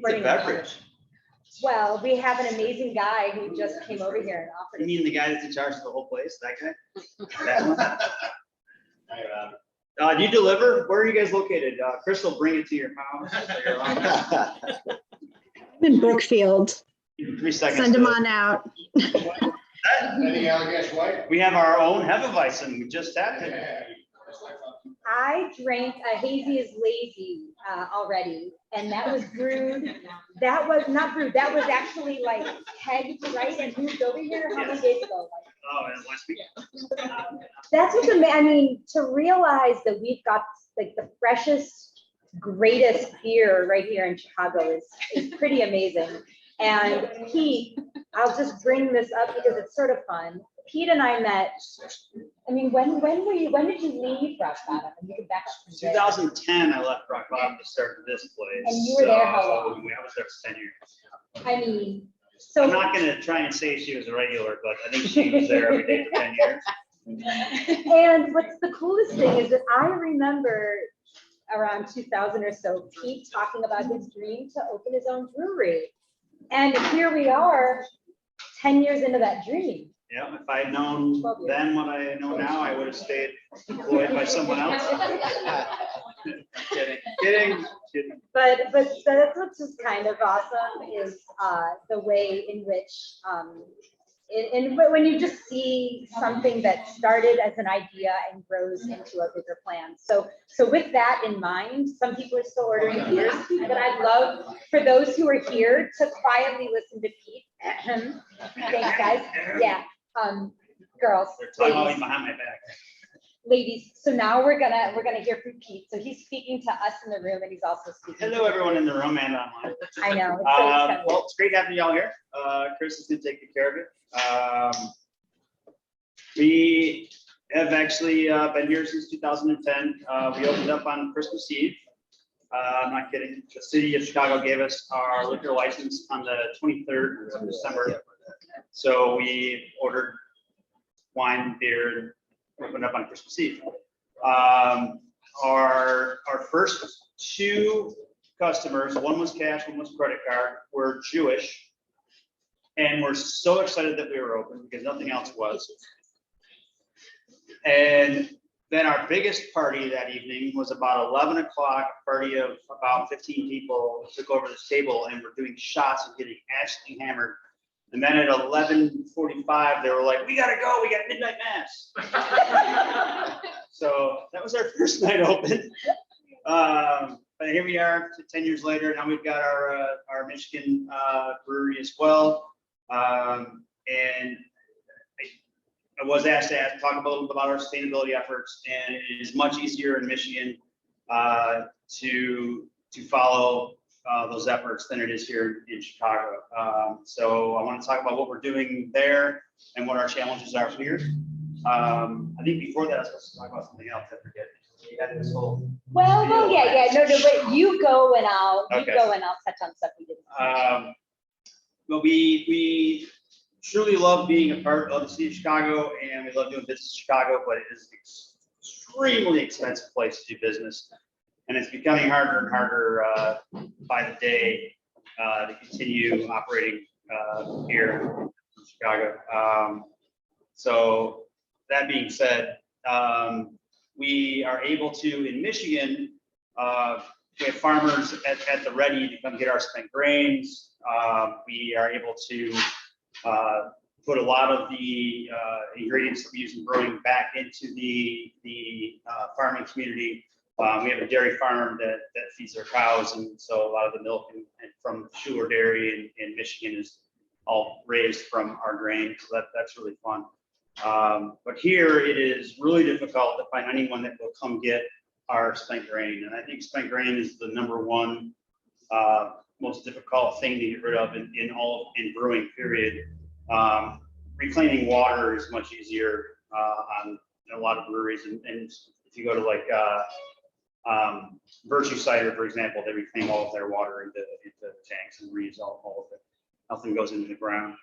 a beverage. Well, we have an amazing guy who just came over here and offered. You mean the guy that's in charge of the whole place? That guy? That one? Do you deliver? Where are you guys located? Chris will bring it to your house. I'm in Brookfield. 3 seconds. Send them on out. We have our own Hefeweizen. We just had it. I drank a hazy is lazy already, and that was brewed. That was not brewed. That was actually like kegged, right, and moved over here how many days ago? Oh, and last week. That's what's amazing. I mean, to realize that we've got like the freshest, greatest beer right here in Chicago is pretty amazing. And Pete, I'll just bring this up because it's sort of fun. Pete and I met. I mean, when did you leave Rock Bottom? And you can back up from there. 2010, I left Rock Bottom to start this place. And you were there how long? I was there for 10 years. I mean, so I'm not going to try and say she was a regular, but I think she was there every day for 10 years. And what's the coolest thing is that I remember around 2000 or so, Pete talking about his dream to open his own brewery. And here we are 10 years into that dream. Yeah, if I had known then what I know now, I would have stayed employed by someone else. Kidding. But that's what's just kind of awesome is the way in which when you just see something that started as an idea and grows into a bigger plan. So with that in mind, some people are still ordering beers, but I'd love for those who are here to quietly listen to Pete. Thanks, guys. Yeah. Girls, They're talking behind my back. Ladies. So now we're gonna hear from Pete. So he's speaking to us in the room, and he's also speaking. Hello, everyone in the room and online. I know. Well, it's great having y'all here. Chris is going to take good care of it. We have actually been here since 2010. We opened up on Christmas Eve. I'm not kidding. The city of Chicago gave us our liquor license on the 23rd of December. So we ordered wine, beer, and opened up on Christmas Eve. Our first 2 customers, one was cash, one was credit card, were Jewish. And we're so excited that we were open because nothing else was. And then our biggest party that evening was about 11 o'clock, a party of about 15 people took over this table and were doing shots and getting absolutely hammered. And then at 11:45, they were like, we gotta go, we got midnight mass. So that was our first night open. But here we are 10 years later. Now we've got our Michigan brewery as well. And I was asked to talk a little bit about our sustainability efforts, and it is much easier in Michigan to follow those efforts than it is here in Chicago. So I want to talk about what we're doing there and what our challenges are here. I think before that I was supposed to talk about something else. I forget. You had this whole well, yeah, no, but you go and I'll touch on stuff we didn't. But we truly love being a part of the city of Chicago, and we love doing business in Chicago, but it is an extremely expensive place to do business. And it's becoming harder and harder by the day to continue operating here in Chicago. So that being said, we are able to, in Michigan, we have farmers at the ready to come get our spent grains. We are able to put a lot of the ingredients that we use in brewing back into the farming community. We have a dairy farm that feeds our cows, and so a lot of the milk and from Schuler Dairy in Michigan is all raised from our grain, so that's really fun. But here it is really difficult to find anyone that will come get our spent grain, and I think spent grain is the number 1 most difficult thing to get rid of in brewing, period. Reclaiming water is much easier on a lot of breweries, and if you go to like Virtue Cider, for example, they reclaim all of their water into tanks and reuse all of it. Nothing goes into the ground.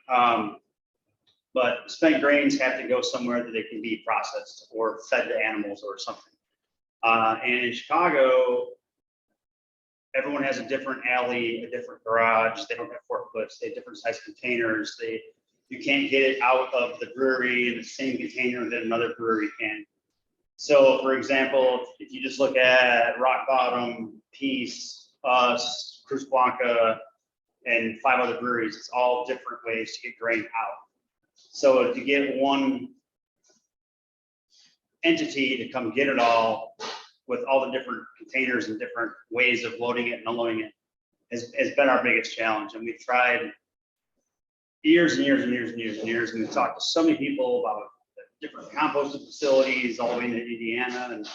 But spent grains have to go somewhere that they can be processed or fed to animals or something. And in Chicago, everyone has a different alley, a different garage. They don't have forklifts. They have different size containers. You can't get it out of the brewery in the same container that another brewery can. So, for example, if you just look at Rock Bottom, Peace, us, Cruz Blanca, and 5 other breweries, it's all different ways to get grain out. So to get one entity to come get it all with all the different containers and different ways of loading it and unloading it has been our biggest challenge. And we've tried years and years and years and years and years, and we've talked to so many people about different composting facilities all the way into Indiana, and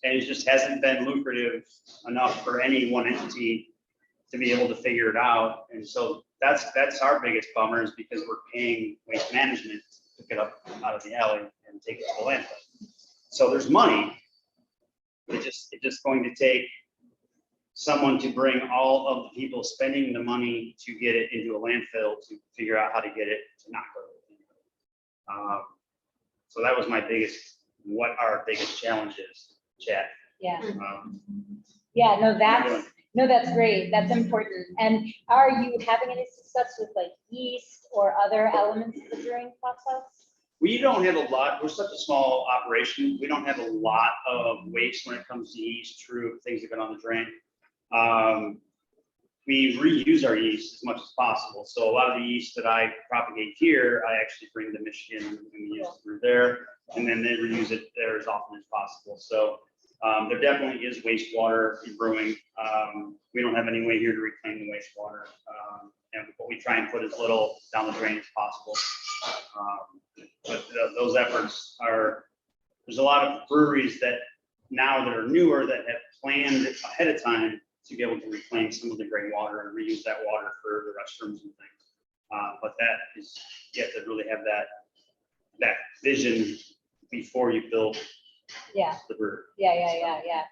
it just hasn't been lucrative enough for any one entity to be able to figure it out. And so that's our biggest bummer, is because we're paying Waste Management to pick it up out of the alley and take it to the landfill. So there's money. It's just going to take someone to bring all of the people spending the money to get it into a landfill to figure out how to get it to not go to the landfill. So that was what our biggest challenge is, Chad. Yeah. Yeah, no, that's great. That's important. And are you having any success with like yeast or other elements of the brewing process? We don't have a lot. We're such a small operation. We don't have a lot of waste when it comes to yeast, true things that go down the drain. We reuse our yeast as much as possible. So a lot of the yeast that I propagate here, I actually bring to Michigan and we use it through there, and then they reuse it there as often as possible. So there definitely is wastewater in brewing. We don't have any way here to reclaim the wastewater, and what we try and put as little down the drain as possible. But those efforts there's a lot of breweries that are newer that have planned ahead of time to be able to reclaim some of the gray water and reuse that water for the restrooms and things. But that is, you have to really have that vision before you build the brewery. Yeah.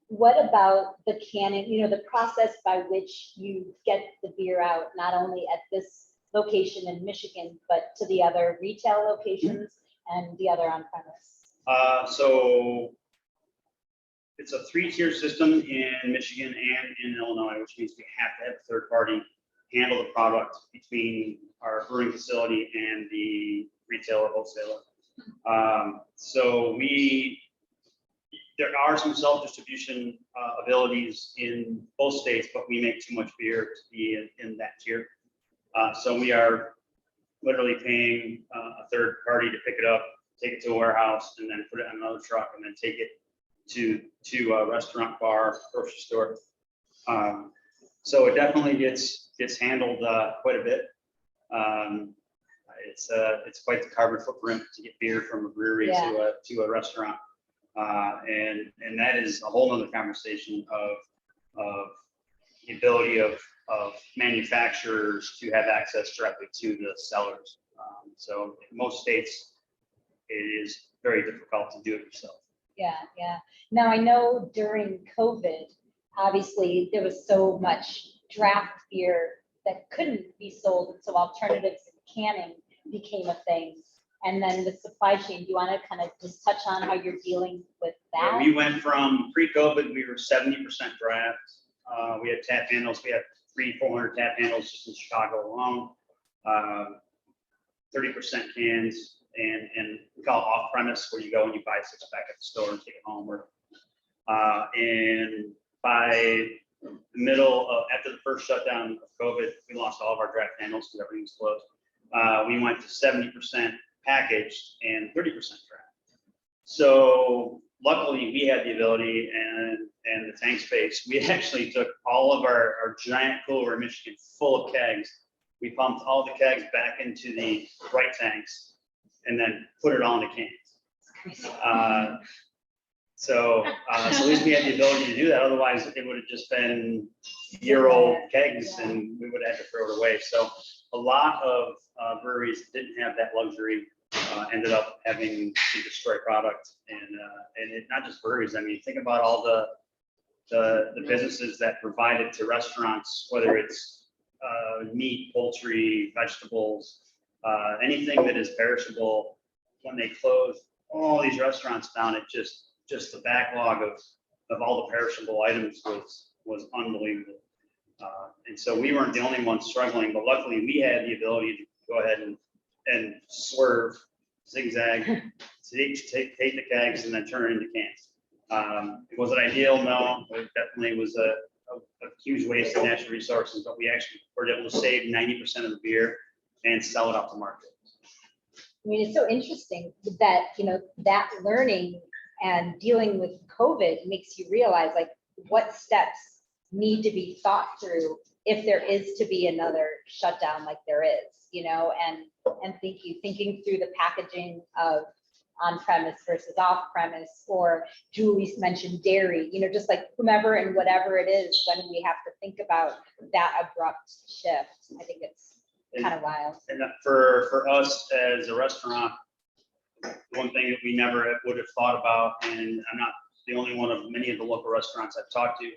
What about the canning, the process by which you get the beer out, not only at this location in Michigan, but to the other retail locations and the other on-premise? So it's a 3-tier system in Michigan and in Illinois, which means we have to have a third party handle the product between our brewing facility and the retailer wholesaler. So there are some self-distribution abilities in both states, but we make too much beer to be in that tier. So we are literally paying a third party to pick it up, take it to a warehouse, and then put it on another truck, and then take it to a restaurant, bar, grocery store. So it definitely gets handled quite a bit. It's quite the carbon footprint to get beer from a brewery to a restaurant. And that is a whole other conversation of the ability of manufacturers to have access directly to the sellers. So in most states, it is very difficult to do it yourself. Yeah. Now I know during COVID, obviously there was so much draft beer that couldn't be sold, and so alternatives in canning became a thing. And then the supply chain, do you want to kind of just touch on how you're dealing with that? We went from pre-COVID, we were 70% draft. We had tap handles. We had 300-400 tap handles just in Chicago alone. 30% cans, and we call it off-premise, where you go and you buy 6-pack at the store and take it home. And by the middle of, after the first shutdown of COVID, we lost all of our draft handles because everything was closed. We went to 70% packaged and 30% draft. So luckily we had the ability and the tank space. We actually took all of our giant cooler in Michigan full of kegs. We pumped all the kegs back into the right tanks and then put it all in the cans. So at least we had the ability to do that. Otherwise, it would have just been year-old kegs, and we would have had to throw it away. So a lot of breweries that didn't have that luxury ended up having to destroy product, and it, not just breweries. I mean, think about all the businesses that provide it to restaurants, whether it's meat, poultry, vegetables, anything that is perishable. When they close all these restaurants down, it just the backlog of all the perishable items was unbelievable. And so we weren't the only ones struggling, but luckily we had the ability to go ahead and swerve, zigzag, take the kegs and then turn it into cans. Was it ideal? No, it definitely was a huge waste of natural resources, but we actually were able to save 90% of the beer and sell it off the market. I mean, it's so interesting that, that learning and dealing with COVID makes you realize like what steps need to be thought through if there is to be another shutdown like there is, and thinking through the packaging of on-premise versus off-premise, or Julie's mentioned dairy, just like whomever and whatever it is, when we have to think about that abrupt shift. I think it's kind of wild. And for us as a restaurant, one thing that we never would have thought about, and I'm not the only one of many of the local restaurants I've talked to,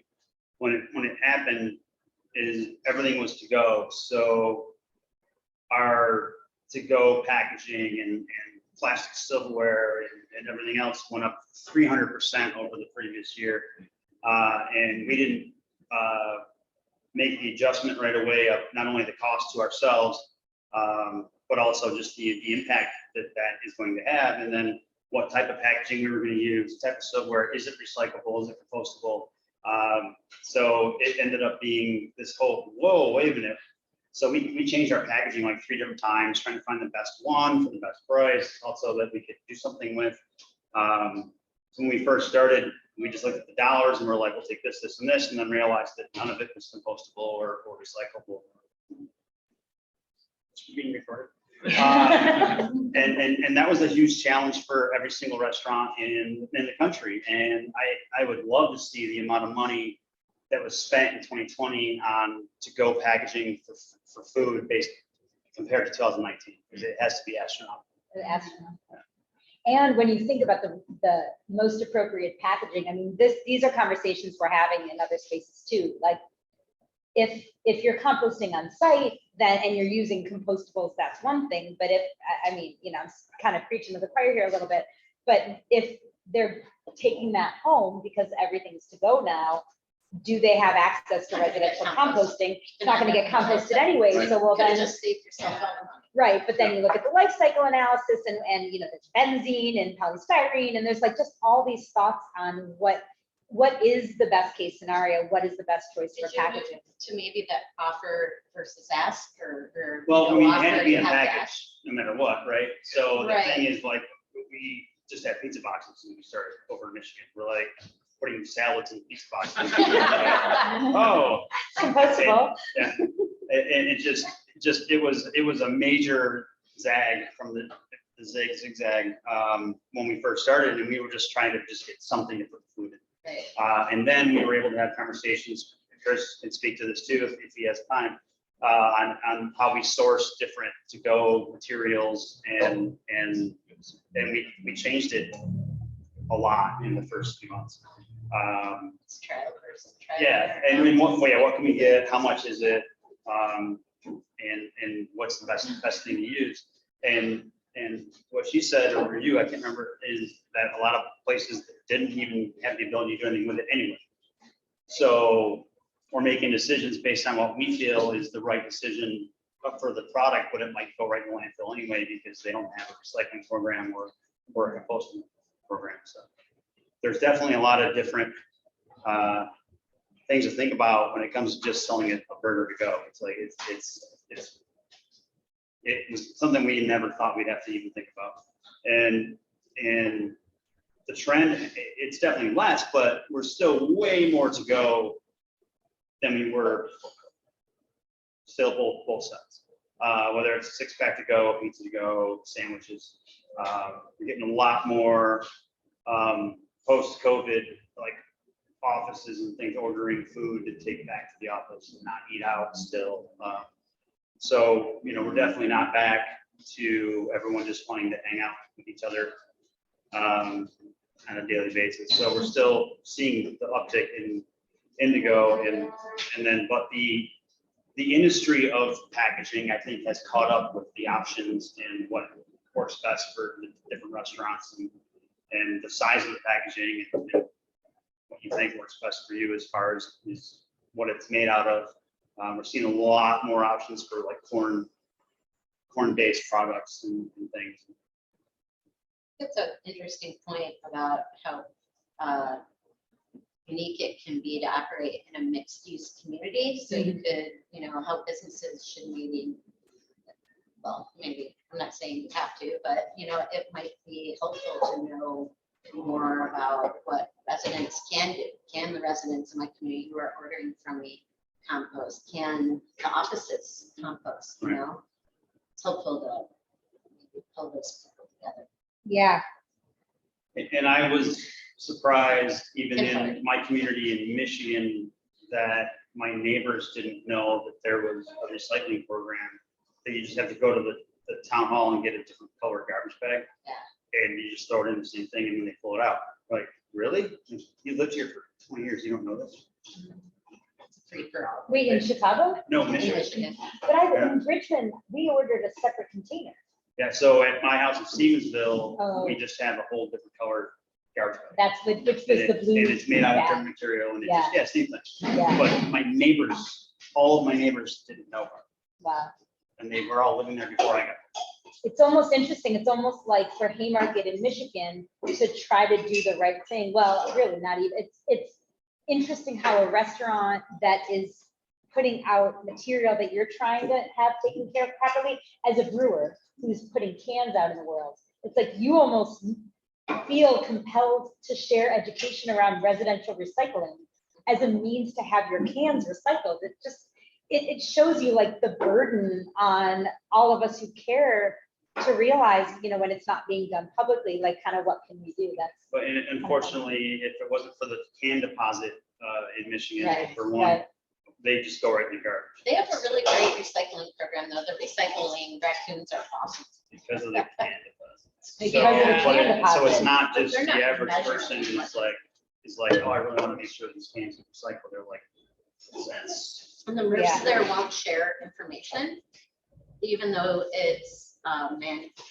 when it happened, is everything was to go. So our to go packaging and plastic silverware and everything else went up 300% over the previous year. And we didn't make the adjustment right away of not only the cost to ourselves, but also just the impact that is going to have. And then what type of packaging we were going to use, type of silverware, is it recyclable, is it compostable? So it ended up being this whole, whoa, wait a minute. So we changed our packaging like 3 different times, trying to find the best one for the best price, also that we could do something with. So when we first started, we just looked at the dollars and we're like, we'll take this, this, and this, and then realized that none of it was compostable or recyclable. It's being recorded. And that was a huge challenge for every single restaurant in the country. And I would love to see the amount of money that was spent in 2020 on to-go packaging for food based compared to 2019, because it has to be astronomical. And when you think about the most appropriate packaging, I mean, these are conversations we're having in other spaces too. Like if you're composting on site, then and you're using compostables, that's one thing. But I'm kind of preaching to the choir here a little bit. But if they're taking that home because everything's to go now, do they have access to residential composting? It's not going to get composted anyway. Right. So well then just save yourself money. right. But then you look at the life cycle analysis and there's benzene and polystyrene, and there's like just all these thoughts on what is the best case scenario, what is the best choice for packaging. To maybe that offer versus ask or Well, no we offer, had to be you a have to package ask. no matter what, right? So the Right. thing is, like, we just had pizza boxes when we started over in Michigan. We're like putting salads in pizza boxes. Oh, Compostable. yeah. And it was a major zag from the zigzag when we first started, and we were just trying to just get something to put food in. Right. And then we were able to have conversations. Chris can speak to this too if he has time, on how we source different to-go materials, and we changed it a lot in the first few months. It's trial person. Trial Yeah, and and in what way, what can we get? How much is it? And what's the best thing to use? And what she said, or you, I can't remember, is that a lot of places didn't even have the ability to do anything with it anyway. So we're making decisions based on what we feel is the right decision for the product, but it might go right in the landfill anyway because they don't have a recycling program or a composting program. So there's definitely a lot of different things to think about when it comes to just selling a burger to go. It's like it was something we never thought we'd have to even think about. And the trend, it's definitely less, but we're still way more to go than we were still both sides. Whether it's a 6-pack to go, pizza to go, sandwiches, we're getting a lot more post-COVID, like offices and things ordering food to take back to the office and not eat out still. So, we're definitely not back to everyone just wanting to hang out with each other on a daily basis. So we're still seeing the uptick in indigo, but the industry of packaging, I think, has caught up with the options and what works best for the different restaurants and the size of the packaging and what you think works best for you as far as is what it's made out of. We're seeing a lot more options for like corn-based products and things. It's an interesting point about how unique it can be to operate in a mixed-use community. So you could, help businesses should maybe, well, maybe, I'm not saying you have to, but, it might be helpful to know more about what residents can do. Can the residents in my community who are ordering from me compost? Can the offices compost, It's helpful to maybe pull this together. Yeah. And I was surprised, even in my community in Michigan, that my neighbors didn't know that there was a recycling program. That you just have to go to the town hall and get a different color garbage bag. Yeah. And you just throw it in the same thing and then they pull it out. Like, really? You lived here for 20 years, you don't know this? It's free for all. Wait, in Chicago? No, In Michigan. Michigan. But in Richmond, we ordered a separate container. Yeah, so at my house in Stevensville, Oh. we just have a whole different color garbage bag. That's which was And the blue. and it's made out of bag. different material and Yeah. same thing. Yeah, But my neighbors, all of my neighbors didn't know her. wow. And they were all living there before I got It's almost interesting. It's almost like for Haymarket in Michigan to try to do the right thing. Well, really not even. It's interesting how a restaurant that is putting out material that you're trying to have taken care of properly as a brewer who's putting cans out in the world. It's like you almost feel compelled to share education around residential recycling as a means to have your cans recycled. It shows you like the burden on all of us who care to realize, when it's not being done publicly, like kind of what can we do? But unfortunately, if it wasn't for the can deposit in Michigan, Right, for one, right. they just go right in the garbage They have a really great recycling program, though. The recycling raccoons are awesome. because of the can deposit. Because So, of the but can so it's deposit. not But just they're the not average measuring person much. is like, oh, I really want to make sure these cans get recycled. They're like, that's And the roofs Yeah. there won't share information, even though it's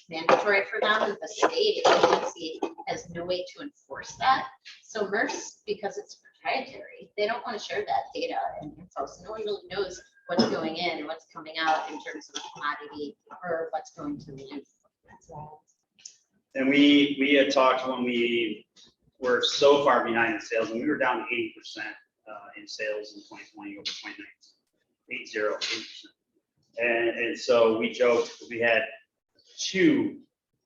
mandatory for them. The state agency has no way to enforce that. So MERS, because it's proprietary, they don't want to share that data and info. So no one really knows what's going in and what's coming out in terms of a commodity or what's going to the end. That's wild. And we had talked when we were so far behind in sales, and we were down 80% in sales in 2020 over 2019, 80%. And so we joked, we had 2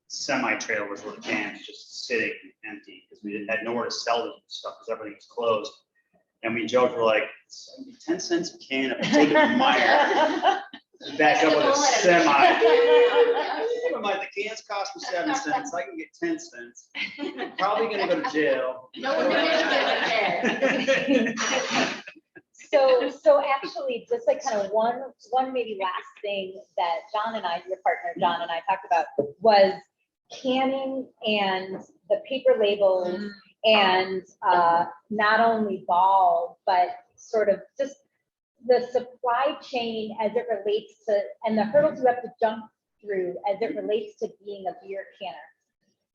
semi-trailers with cans just sitting empty because we had nowhere to sell this stuff because everything was closed. And we joked, we're like, it's gonna be 10 cents a can if I take it from Meyer, back up with a semi. Like, the cans cost me 7 cents, I can get 10 cents. Probably gonna go to jail. No one there. So actually, just like kind of one maybe last thing that John and I, your partner, John and I talked about was canning and the paper labels and not only Ball, but sort of just the supply chain as it relates to, and the hurdles you have to jump through as it relates to being a beer canner.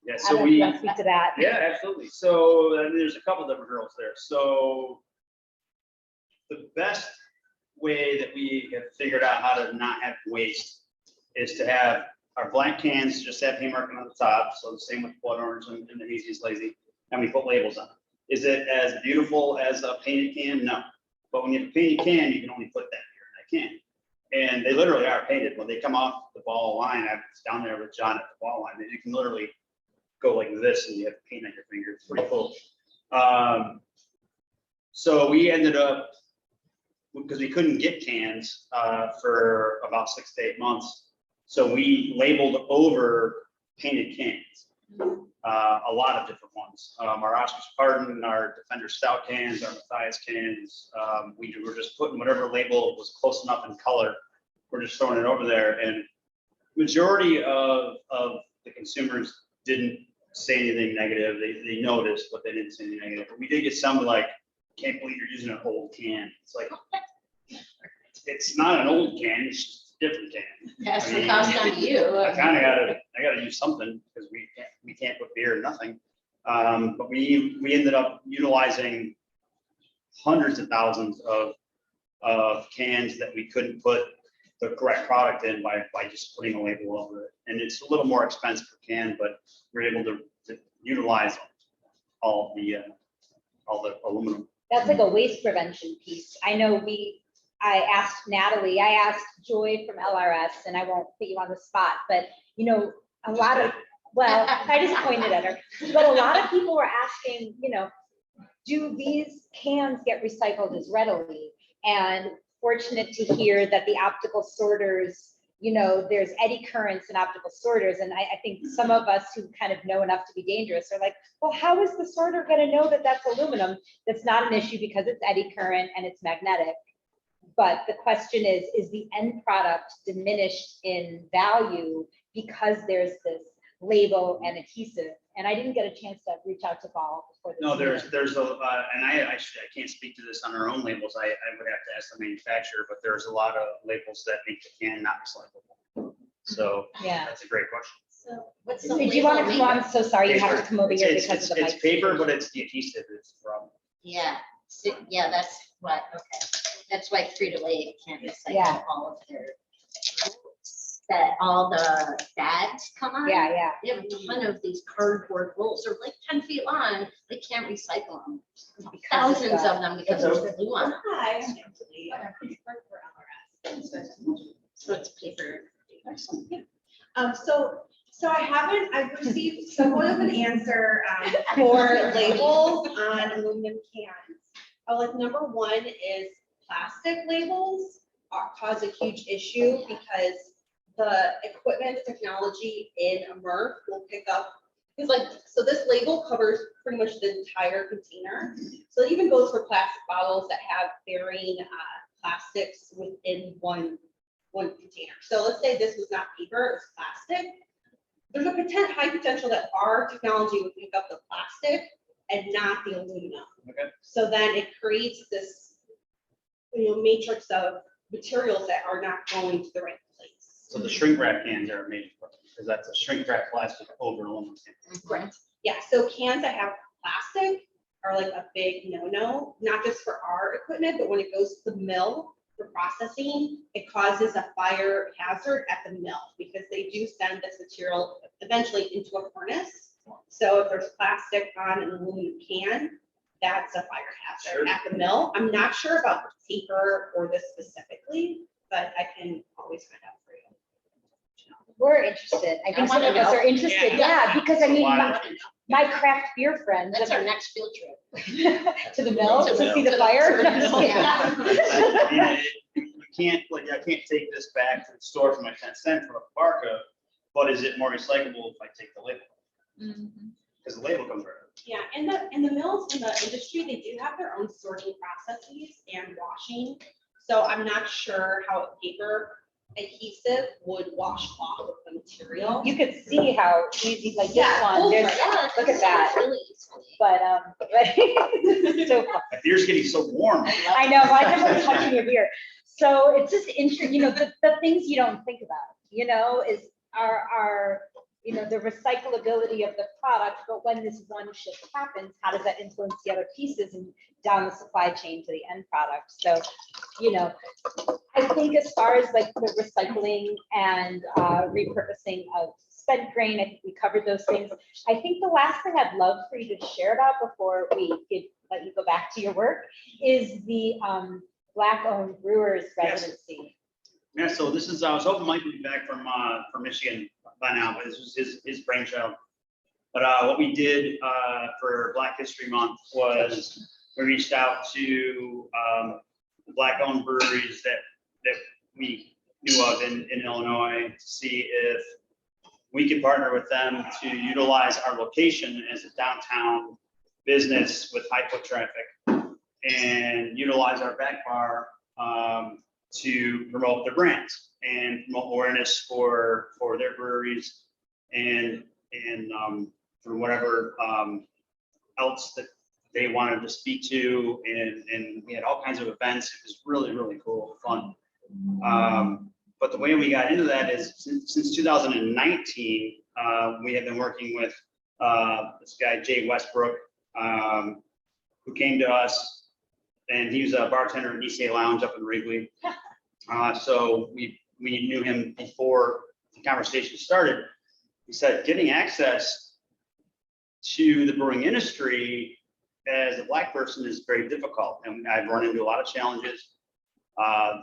Yeah, I so don't know if you we, want to speak to that. yeah, absolutely. So there's a couple different hurdles there. So the best way that we have figured out how to not have waste is to have our blank cans just have Haymarket on the top. So the same with Blood Orange and the Hazy's Lazy, and we put labels on it. Is it as beautiful as a painted can? No. But when you have a painted can, you can only put that here in that can. And they literally are painted. When they come off the Ball line, I was down there with John at the Ball line, you can literally go like this and you have paint on your finger. It's pretty cool. So we ended up, because we couldn't get cans for about 6 to 8 months. So we labeled over painted cans, a lot of different ones. Our Oscar's Pardon, our Defender Stout cans, our Matthias cans. We were just putting whatever label was close enough in color. We're just throwing it over there. And majority of the consumers didn't say anything negative. They noticed, but they didn't say anything negative. But we did get some like, can't believe you're using an old can. It's like, it's not an old can, it's just a different can. Pass the cost on to you. I gotta use something because we can't put beer in nothing. But we ended up utilizing hundreds of thousands of cans that we couldn't put the correct product in by just putting a label over it. And it's a little more expensive per can, but we're able to utilize all the aluminum. That's like a waste prevention piece. I know I asked Natalie, I asked Joy from LRS, and I won't put you on the spot, but you know, a lot of, well, I just pointed at her, but a lot of people were asking, you know, do these cans get recycled as readily? And fortunate to hear that the optical sorters, you know, there's eddy currents in optical sorters. And I think some of us who kind of know enough to be dangerous are like, well, how is the sorter going to know that that's aluminum? That's not an issue because it's eddy current and it's magnetic. But the question is the end product diminished in value because there's this label and adhesive? And I didn't get a chance to reach out to Paul before this. No, meeting. there's a, and I can't speak to this on our own labels. I would have to ask the manufacturer, but there's a lot of labels that make the can not recyclable. So Yeah. that's a great question. So what's the Do you want to label come on? maker? I'm so sorry, you have to Paper. come over here It's- because of the It's mic. paper, but it's the adhesive that's the problem. Yeah, yeah, that's what, okay. That's why Frito-Lay can't Yeah. recycle all of their, that all the bags come on. Yeah, yeah. They have a ton of these cardboard rolls, they're like 10 feet long, they can't recycle them. Thousands of them because there's glue on them. Hi, I'm Anthony. I work for LRS. So it's paper. So I've received somewhat of an answer for labels on aluminum cans. Like number one is plastic labels cause a huge issue because the equipment technology in a MRF will pick up. It's like, so this label covers pretty much the entire container. So it even goes for plastic bottles that have varying plastics within one container. So let's say this was not paper, it was plastic. There's a high potential that our technology would pick up the plastic and not the aluminum. Okay. So then it creates this, matrix of materials that are not going to the right place. So the shrink wrap cans are made because that's a shrink wrap plastic over aluminum. Correct. Yeah, so cans that have plastic are like a big no-no, not just for our equipment, but when it goes to the mill for processing, it causes a fire hazard at the mill because they do send this material eventually into a furnace. So if there's plastic on an aluminum can, that's a fire hazard at the mill. I'm not sure about the paper or this specifically, but I can always find out for you. We're interested. I think some wanna of us know. are interested. Yeah, because I mean, my craft beer friends That's our next field trip. to the mill To to the see mill. the fire. To the mill, yeah. I can't take this back to the store for my 10 cents for a barcode, but is it more recyclable if I take the label? Because the label comes right out. Yeah, and the mills in the industry, they do have their own sorting processes and washing. So I'm not sure how a paper adhesive would wash off of the material. You could see how easy, like this Yeah, one, there's, Yeah, look at that. Really easily. but, so fun. My beer's getting so warm. I know, I just was touching your beer. So it's just interesting, the things you don't think about, is our the recyclability of the product, but when this one shift happens, how does that influence the other pieces and down the supply chain to the end product? So, I think as far as like the recycling and repurposing of spent grain, I think we covered those things. I think the last thing I'd love for you to share about before we let you go back to your work is the Black-owned brewers residency. Yeah, so this is, I was hoping Mike would be back from Michigan by now, but this was his brainchild. But what we did for Black History Month was we reached out to the Black-owned breweries that we knew of in Illinois to see if we could partner with them to utilize our location as a downtown business with high foot traffic and utilize our back bar to promote their brands and promote awareness for their breweries and for whatever else that they wanted to speak to. And we had all kinds of events. It was really, really cool, fun. But the way we got into that is since 2019, we have been working with this guy, Jay Westbrook, who came to us, and he was a bartender at ECA Lounge up in Wrigley. So we knew him before the conversation started. He said, getting access to the brewing industry as a Black person is very difficult. And I've run into a lot of challenges.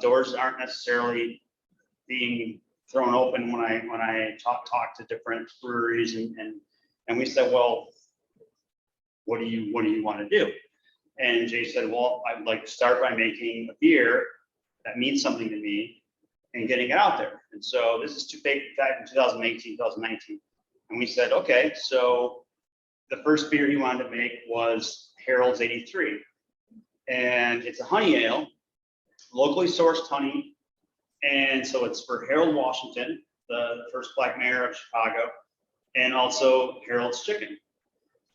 Doors aren't necessarily being thrown open when I talk to different breweries, and we said, well, what do you want to do? And Jay said, well, I would like to start by making a beer that means something to me and getting it out there. And so this is back in 2018, 2019. And we said, okay, so the first beer he wanted to make was Harold's 83. And it's a honey ale, locally sourced honey. And so it's for Harold Washington, the first Black mayor of Chicago, and also Harold's Chicken.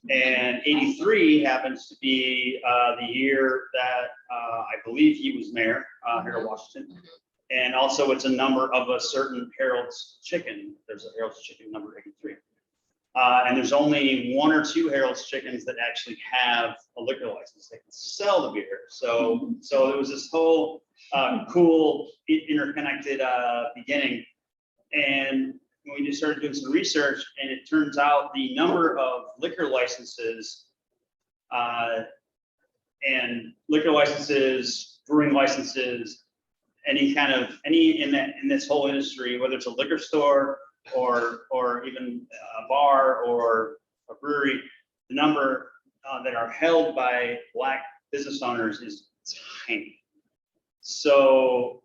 And 83 happens to be the year that I believe he was mayor, Harold Washington. And also it's a number of a certain Harold's Chicken. There's a Harold's Chicken number 83. And there's only one or two Harold's Chickens that actually have a liquor license. They can sell the beer. So there was this whole cool interconnected beginning. And we just started doing some research, and it turns out the number of liquor licenses and liquor licenses, brewing licenses, any in this whole industry, whether it's a liquor store or even a bar or a brewery, the number that are held by Black business owners is tiny. So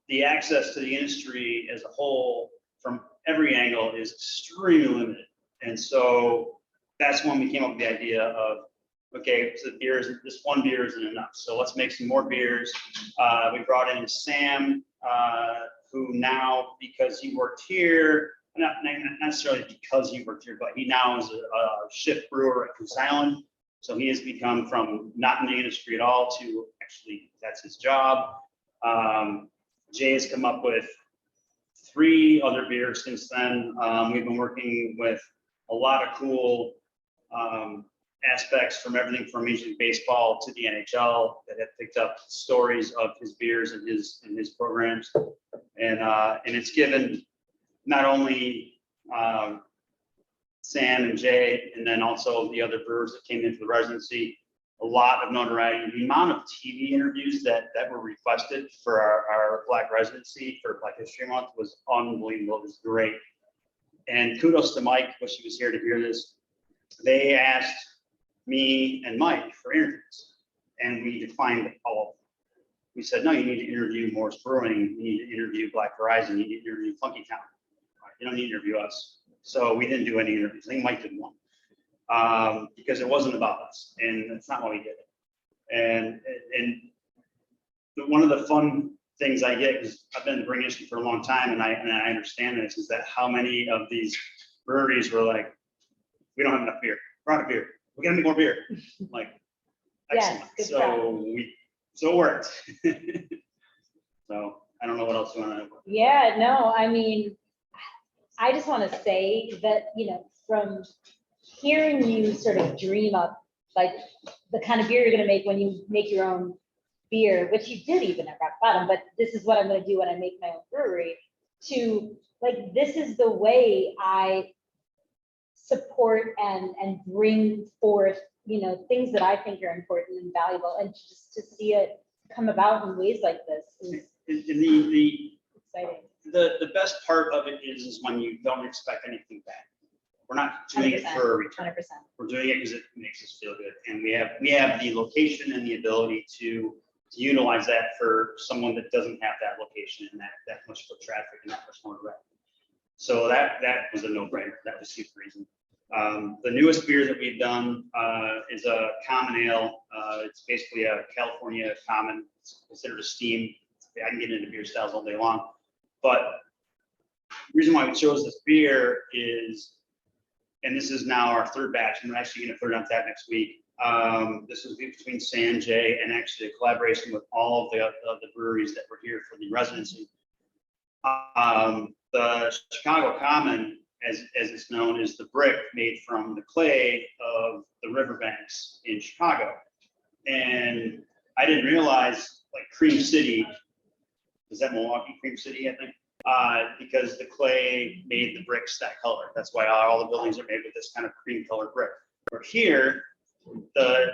the access to the industry as a whole from every angle is extremely limited. And so that's when we came up with the idea of, okay, so this one beer isn't enough. So let's make some more beers. We brought in Sam, who now, because he worked here, not necessarily because he worked here, but he now is a shift brewer at Goose Island. So he has become from not in the industry at all to actually that's his job. Jay has come up with 3 other beers since then. We've been working with a lot of cool aspects from everything from Major League Baseball to the NHL that have picked up stories of his beers and his programs, and it's given not only Sam and Jay, and then also the other brewers that came into the residency, a lot of notoriety. The amount of TV interviews that were requested for our Black residency for Black History Month was unbelievable. It was great. And kudos to Mike, wish he was here to hear this. They asked me and Mike for interviews, and we declined all of them. We said, no, you need to interview Morris Brewing, you need to interview Black Horizon, you need to interview Funky Town. You don't need to interview us. So we didn't do any interviews. I think Mike did one. Because it wasn't about us, and that's not why we did it. And one of the fun things I get, because I've been in the brewing industry for a long time, and I understand this, is that how many of these breweries were like, we don't have enough beer. We're out of beer. We gotta make more beer. Like, excellent. Yes, good So it worked. So I don't know what else you want to know. Yeah, no, I mean, I just want to say that, from hearing you sort of dream up like the kind of beer you're going to make when you make your own beer, which you did even at Rock Bottom, but this is what I'm going to do when I make my own brewery, to like, this is the way I support and bring forth, things that I think are important and valuable, and just to see it come about in ways like this is exciting. The best part of it is when you don't expect anything back. We're not doing it for a return. 100%. We're doing it because it makes us feel good, and we have the location and the ability to utilize that for someone that doesn't have that location and that much foot traffic and that much more revenue. So that was a no-brainer. That was super easy. The newest beer that we've done is a common ale. It's basically a California common. It's considered a steam. I can get into beer styles all day long, but the reason why we chose this beer is, and this is now our 3rd batch, and we're actually going to put it on tap next week. This was between Sam, Jay, and actually a collaboration with all of the breweries that were here for the residency. The Chicago Common as it's known, is the brick made from the clay of the riverbanks in Chicago. And I didn't realize, like, Cream City, is that Milwaukee, Cream City, I think? Because the clay made the bricks that color. That's why all the buildings are made with this kind of cream colored brick. Where here, the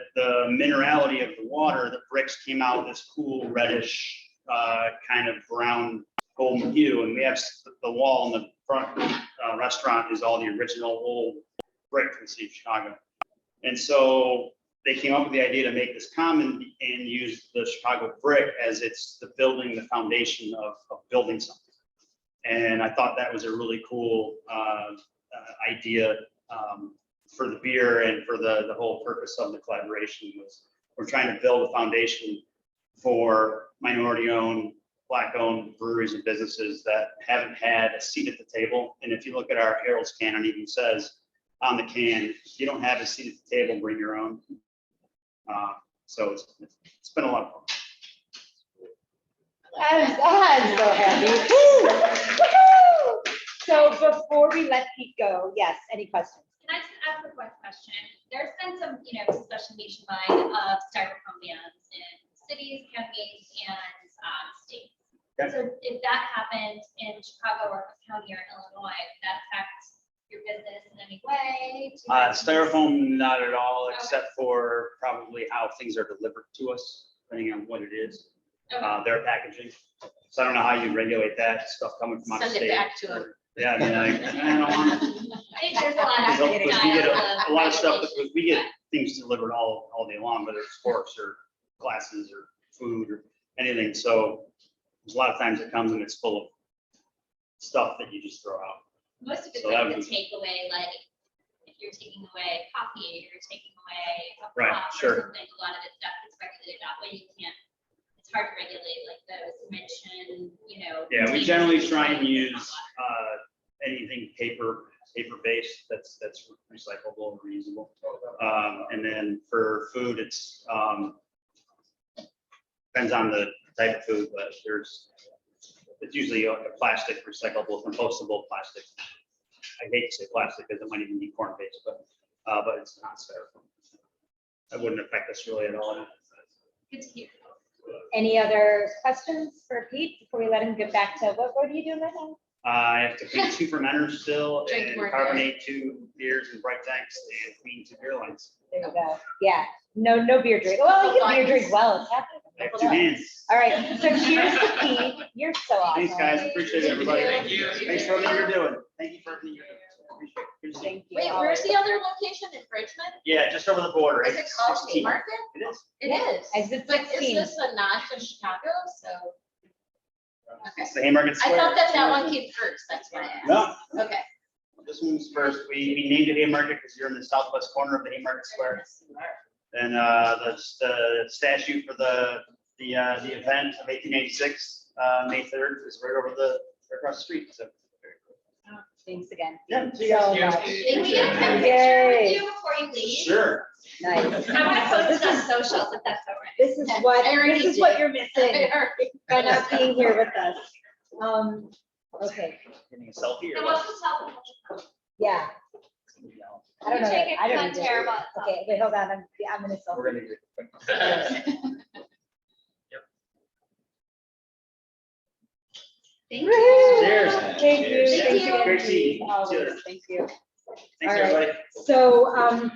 minerality of the water, the bricks came out this cool reddish, kind of brown golden hue. And we have the wall in the front restaurant is all the original old brick from the city of Chicago. And so they came up with the idea to make this common and use the Chicago brick as it's the building, the foundation of building something. And I thought that was a really cool idea for the beer and for the whole purpose of the collaboration was we're trying to build a foundation for minority-owned, Black-owned breweries and businesses that haven't had a seat at the table. And if you look at our Harold's can, it even says on the can, if you don't have a seat at the table, bring your own. So it's been a lot of fun. I'm so happy. Woo! Woohoo! So before we let Pete go, yes, any questions? Can I just ask a quick question? There's been some, discussion nationwide of styrofoam bans in cities, counties, and states. Okay. So if that happened in Chicago or County or Illinois, would that affect your business in any way? Styrofoam, not at all, except for probably how things are delivered to us, depending on what it is. Okay. Their packaging. So I don't know how you regulate that stuff coming from out of Send it state. back to them. Yeah, I mean, I don't want to. I think there's a lot of Because we get a lot of stuff, regulation. because we get things delivered all day long, whether it's forks or glasses or food or anything. So there's a lot of times it comes and it's full of stuff that you just throw out. Most of it's So that like would the be- takeaway, like if you're taking away coffee, you're taking away a Right, pop sure. or something, a lot of the stuff is regulated that way. You can't, it's hard to regulate like those mentioned, Yeah, we containers generally and try and things use like anything paper based that's recyclable and reusable. And then for food, it's depends on the type of food, but it's usually a plastic, recyclable, compostable plastic. I hate to say plastic because it might even be corn based, but it's not styrofoam. That wouldn't affect us really at all. Good to hear. Any other questions for Pete before we let him get back to what are you doing right now? I have to clean 2 fermenters still Drink and more beer. carbonate 2 beers and bright tanks and clean 2 beer lines. There you go. Yeah, no beer drink. Well, you can beer drink well. It's happening. I have 2 hands. All right, so cheers to Pete. You're so awesome. Thanks, guys. Appreciate it, everybody. Thank you. Thanks for everything you're doing. Thank you for everything you're doing. Appreciate it. Good to see you. Thank you. Wait, where's the other location in Bridgman? Yeah, just over the border. Is it called 16. Haymarket? It is. It Yeah, is. Exit But is 16. this a nod to Chicago? So, okay. It's the Haymarket I Square. thought that one came first, that's why I asked. No, Okay. this one's first. We named it Haymarket because you're in the southwest corner of the Haymarket Square. And the statue for the event of 1886, May 3rd, is right across the street. So very cool. Thanks again. Yeah, see you So guys. much. Can we get a quick Yay. picture with you before you leave? Sure. Nice. I want to So post this it on is- socials if that's all right. This is I what already did. you're missing by not being here with us. Okay, Getting a selfie And or what's what? the top? yeah. I don't know. Take it, I don't not need to- terrible. Okay, wait, hold on. I'm gonna selfie. We're gonna get it. Thank you. Woohoo! Cheers. Thank you. Cheers. Thank you. you. Great seeing you. Always. Cheers. Thank you. Thanks, All right. everybody. So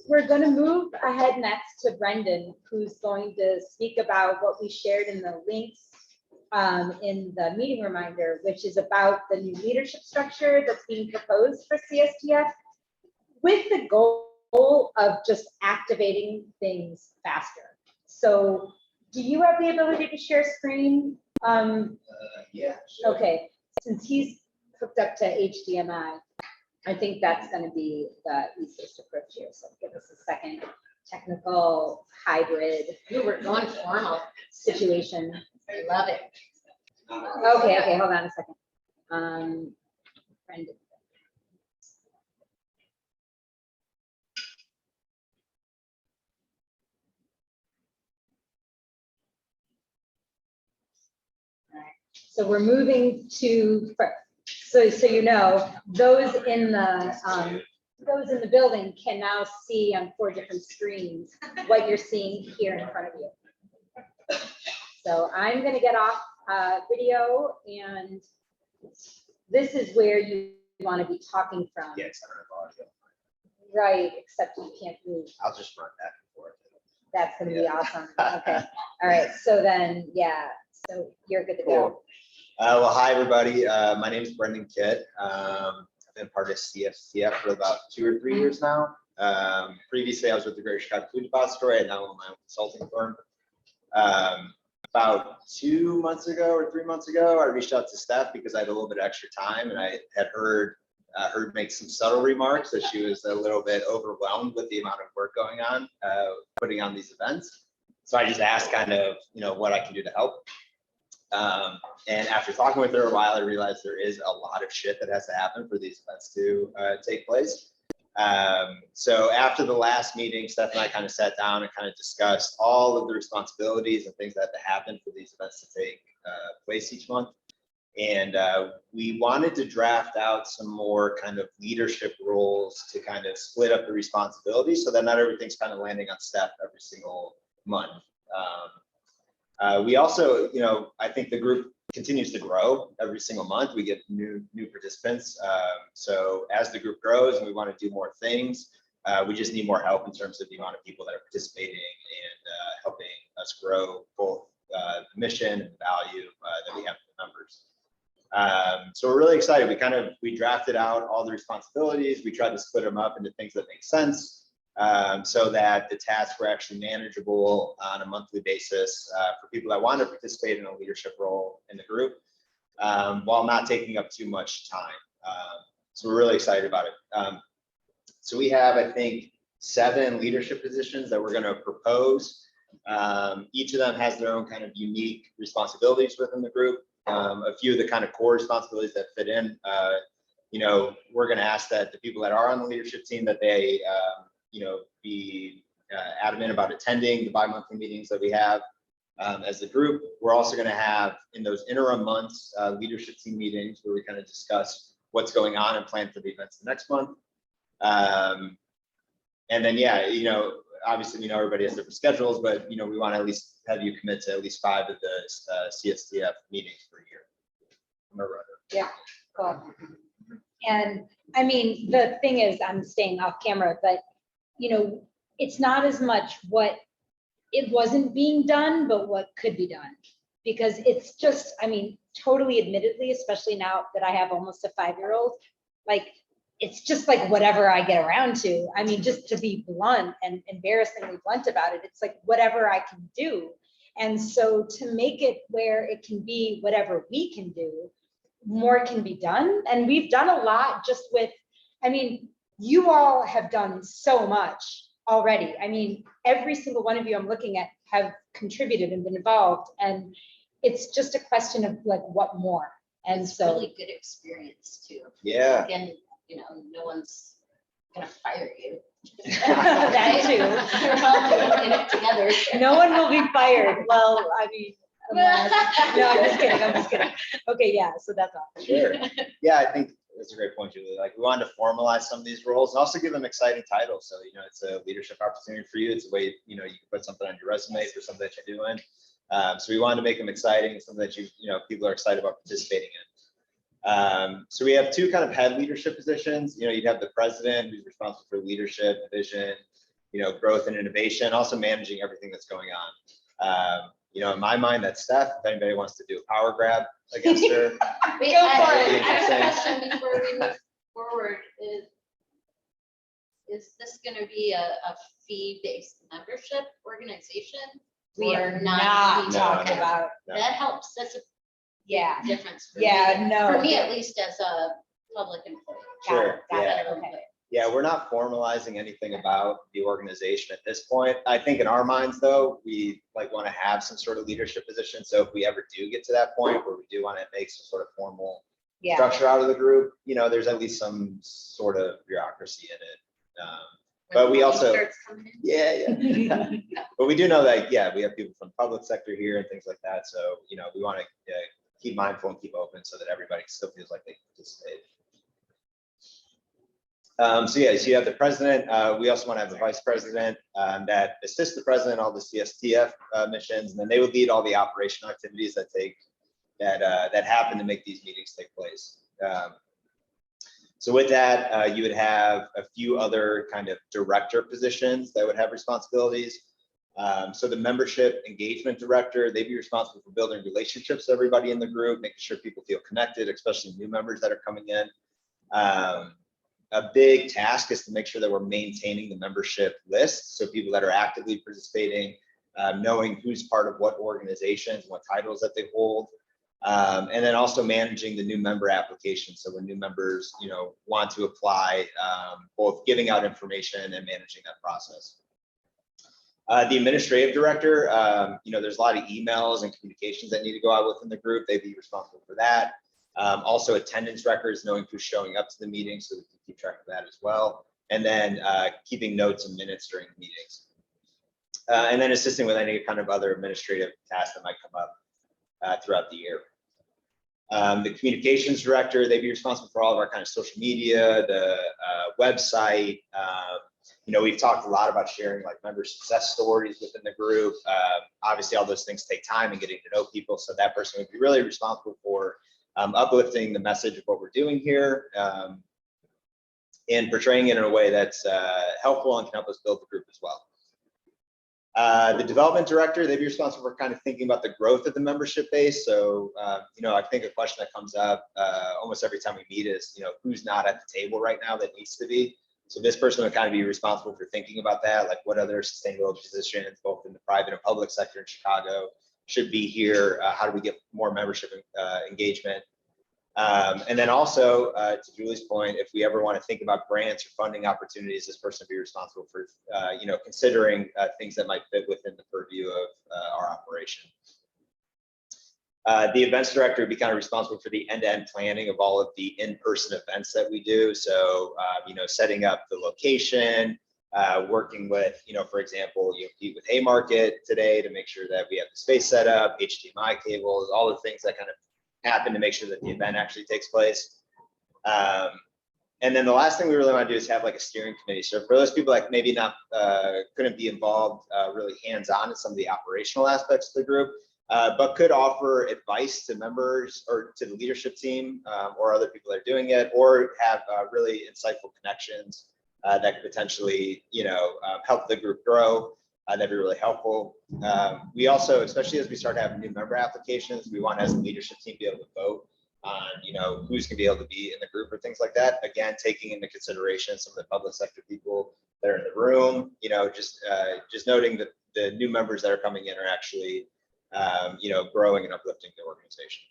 we're gonna move ahead next to Brendan, who's going to speak about what we shared in the links in the meeting reminder, which is about the new leadership structure that's being proposed for CSTF with the goal of just activating things faster. So do you have the ability to share screen? Yeah. Okay, since he's hooked up to HDMI, I think that's gonna be the easiest approach here. So give us a second. Technical hybrid We were going formal. situation. I love it. Okay, hold on a second. Brendan. All right, so we're moving to, so you know, those in the building can now see on 4 different screens what you're seeing here in front of you. So I'm gonna get off video, and this is where you want to be talking from. Yeah, it's not an audio. Right, except you can't move. I'll just run back and forth. That's gonna be Yeah. awesome. Okay, all right, so then, yeah, so you're good to go. Cool. Well, hi, everybody. My name is Brendan Kitt. I've been part of CSTF for about 2 or 3 years now. Previously, I was with the Greater Chicago Food Depository, and now I'm my own consulting firm. About 2 months ago or 3 months ago, I reached out to Steph because I had a little bit of extra time, and I had heard her make some subtle remarks that she was a little bit overwhelmed with the amount of work going on, putting on these events. So I just asked kind of, what I can do to help. And after talking with her a while, I realized there is a lot of shit that has to happen for these events to take place. So after the last meeting, Steph and I kind of sat down and kind of discussed all of the responsibilities and things that have to happen for these events to take place each month. And we wanted to draft out some more kind of leadership roles to kind of split up the responsibilities so that not everything's kind of landing on Steph every single month. We also, I think the group continues to grow every single month. We get new participants. So as the group grows and we want to do more things, we just need more help in terms of the amount of people that are participating and helping us grow both the mission and the value that we have for the members. So we're really excited. We drafted out all the responsibilities. We tried to split them up into things that make sense. So that the tasks were actually manageable on a monthly basis for people that want to participate in a leadership role in the group, while not taking up too much time. So we're really excited about it. So we have, I think, 7 leadership positions that we're going to propose. Each of them has their own kind of unique responsibilities within the group. A few of the kind of core responsibilities that fit in, we're going to ask that the people that are on the leadership team that they be adamant about attending the bi-monthly meetings that we have as a group. We're also going to have in those interim months leadership team meetings where we kind of discuss what's going on and plan for the events the next month. And then, obviously, everybody has different schedules, but, we want to at least have you commit to at least 5 of the CSTF meetings per year. Yeah, cool. And I mean, the thing is, I'm staying off camera, but it's not as much what it wasn't being done, but what could be done. Because it's just, totally admittedly, especially now that I have almost a 5-year-old, like, it's just like whatever I get around to. Just to be blunt and embarrassingly blunt about it, it's like whatever I can do. And so to make it where it can be whatever we can do, more can be done. And we've done a lot just with, you all have done so much already. Every single one of you I'm looking at have contributed and been involved. And it's just a question of like, what more? And It's so really good experience too. Yeah. Again, no one's gonna fire you. That too. You're all doing it together. no one will be fired. Well, unless, no, I'm just kidding. Okay, yeah, so that's all. Sure. Yeah, I think that's a great point, Julie. Like, we wanted to formalize some of these roles and also give them exciting titles. So, it's a leadership opportunity for you. It's a way, you can put something on your resume for something that you're doing. So we wanted to make them exciting, something that people are excited about participating in. So we have 2 kind of head leadership positions. You'd have the president who's responsible for leadership, vision, growth and innovation, also managing everything that's going on. In my mind, that's Steph. If anybody wants to do a power grab against her. Wait, Go for I it. have a question before we move forward. Is this gonna be a fee-based membership organization? We or are not talking about, No. That helps. That's a yeah, difference for yeah, me. no. For me, at least, as a public employee. Sure, Got it, yeah. okay. Yeah, we're not formalizing anything about the organization at this point. I think in our minds, though, we want to have some sort of leadership position. So if we ever do get to that point where we do want to make some sort of formal Yeah, structure out of the group, there's at least some sort of bureaucracy in it. But we also, yeah. But we do know that, we have people from the public sector here and things like that. So, we want to keep mindful and keep open so that everybody still feels like they participate. So yeah, so you have the president. We also want to have a vice president that assists the president in all the CSTF missions, and then they would lead all the operational activities that happen to make these meetings take place. So with that, you would have a few other kind of director positions that would have responsibilities. So the membership engagement director, they'd be responsible for building relationships with everybody in the group, making sure people feel connected, especially new members that are coming in. A big task is to make sure that we're maintaining the membership list. So people that are actively participating, knowing who's part of what organizations, what titles that they hold. And then also managing the new member application. So when new members, want to apply, both giving out information and managing that process. The administrative director, there's a lot of emails and communications that need to go out within the group. They'd be responsible for that. Also attendance records, knowing who's showing up to the meeting so we can keep track of that as well. And then keeping notes and minutes during the meetings. And then assisting with any kind of other administrative tasks that might come up throughout the year. The communications director, they'd be responsible for all of our kind of social media, the website. We've talked a lot about sharing like member success stories within the group. Obviously, all those things take time and getting to know people. So that person would be really responsible for uplifting the message of what we're doing here and portraying it in a way that's helpful and can help us build the group as well. The development director, they'd be responsible for kind of thinking about the growth of the membership base. So, I think a question that comes up almost every time we meet is, who's not at the table right now that needs to be. So this person would kind of be responsible for thinking about that, like what other sustainable positions, both in the private and public sector in Chicago, should be here. How do we get more membership engagement? And then also, to Julie's point, if we ever want to think about grants or funding opportunities, this person would be responsible for, considering things that might fit within the purview of our operation. The events director would be kind of responsible for the end-to-end planning of all of the in-person events that we do. So, setting up the location, working with, for example, you meet with Haymarket today to make sure that we have the space set up, HDMI cables, all the things that kind of happen to make sure that the event actually takes place. And then the last thing we really want to do is have like a steering committee. So for those people like maybe not couldn't be involved really hands-on in some of the operational aspects of the group, but could offer advice to members or to the leadership team or other people that are doing it, or have really insightful connections that could potentially, help the group grow. That'd be really helpful. We also, especially as we start having new member applications, we want as a leadership team be able to vote on, who's gonna be able to be in the group or things like that. Again, taking into consideration some of the public sector people that are in the room, just noting that the new members that are coming in are actually, growing and uplifting the organization.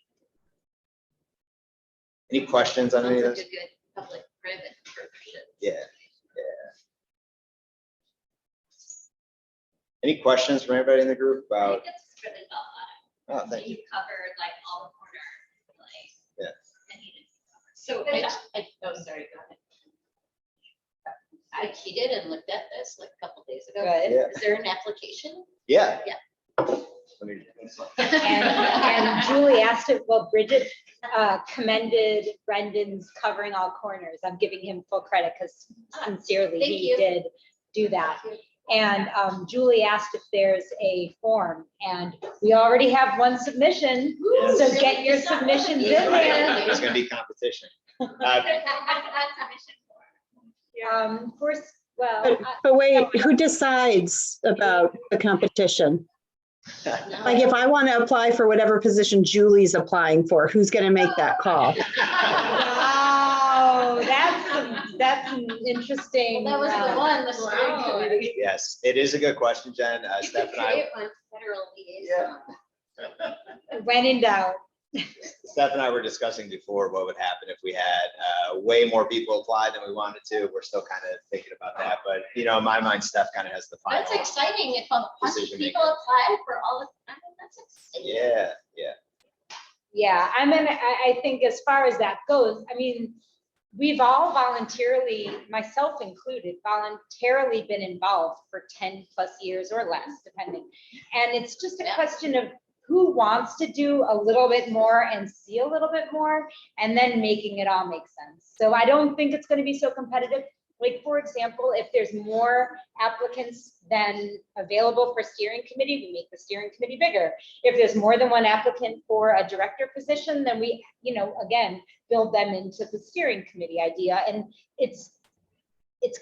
Any questions on any of Sounds this? like a good public-private partnership. Yeah. Any questions from anybody in the group I about? think it's really well thought out. Oh, thank you. You covered like all the corners, like. Yeah. that needed to be covered. So sorry, go ahead. I cheated and looked at this like a couple days ago. Good. Yeah. Is there an application? Yeah. Yeah. Let me- And Julie asked it, well, Bridget commended Brendan's covering all corners. I'm giving him full credit because sincerely, Thank he you. did do that. And Julie asked if there's a form, and we already have one submission. Yes. So get your submissions in there. There's gonna be competition. Of course, well, But wait, who decides about the competition? Like if I want to apply for whatever position Julie's applying for, who's going to make that call? wow, that's an interesting. Well, that was the one, the steering Wow. committee. Yes, it is a good question, Jen. Steph and I, Create one federal liaison. When in doubt. Steph and I were discussing before what would happen if we had way more people apply than we wanted to. We're still kind of thinking about that, but in my mind, Steph kind of has the final. That's exciting if a bunch of Decision people apply for all of, that's exciting. Yeah. Yeah, I think as far as that goes, we've all voluntarily, myself included, voluntarily been involved for 10 plus years or less, depending. And it's just a question of who wants to do a little bit more and see a little bit more, and then making it all make sense. So I don't think it's going to be so competitive. Like, for example, if there's more applicants than available for steering committee, we make the steering committee bigger. If there's more than one applicant for a director position, then we, again, build them into the steering committee idea. And it's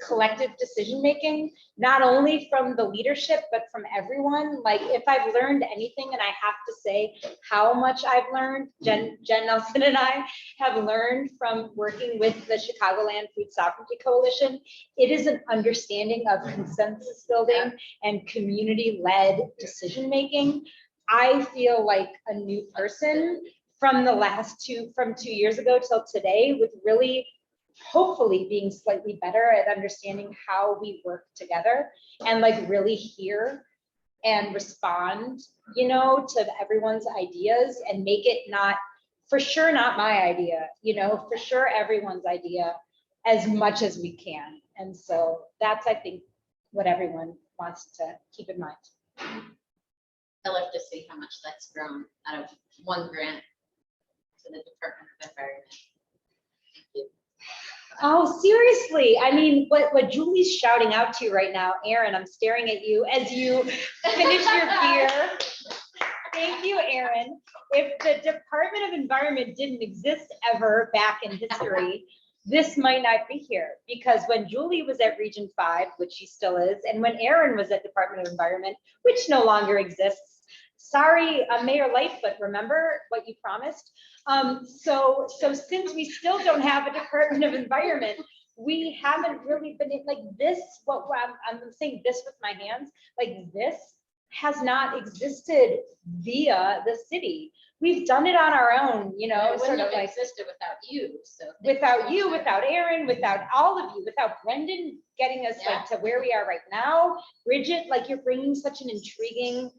collective decision-making, not only from the leadership, but from everyone. Like, if I've learned anything, and I have to say how much I've learned, Jen Nelson and I have learned from working with the Chicagoland Food Sovereignty Coalition, it is an understanding of consensus building and community-led decision-making. I feel like a new person from from 2 years ago till today, with really hopefully being slightly better at understanding how we work together and like really hear and respond, to everyone's ideas and make it not, for sure, not my idea, for sure, everyone's idea as much as we can. And so that's, I think, what everyone wants to keep in mind. I love to see how much that's grown out of one grant to the Department of Environment. Thank you. Oh, seriously. I mean, what Julie's shouting out to you right now, Erin, I'm staring at you as you finish your beer. Thank you, Erin. If the Department of Environment didn't exist ever back in history, this might not be here, because when Julie was at Region 5, which she still is, and when Erin was at Department of Environment, which no longer exists, sorry, Mayor Lightfoot, remember what you promised? So since we still don't have a Department of Environment, we haven't really been like this, I'm saying this with my hands, like this has not existed via the city. We've done it on our own, It sort wouldn't of have like existed without you, so. without you, without Erin, without all of you, without Brendan getting us like to where we are right now. Bridget, like, you're bringing such an intriguing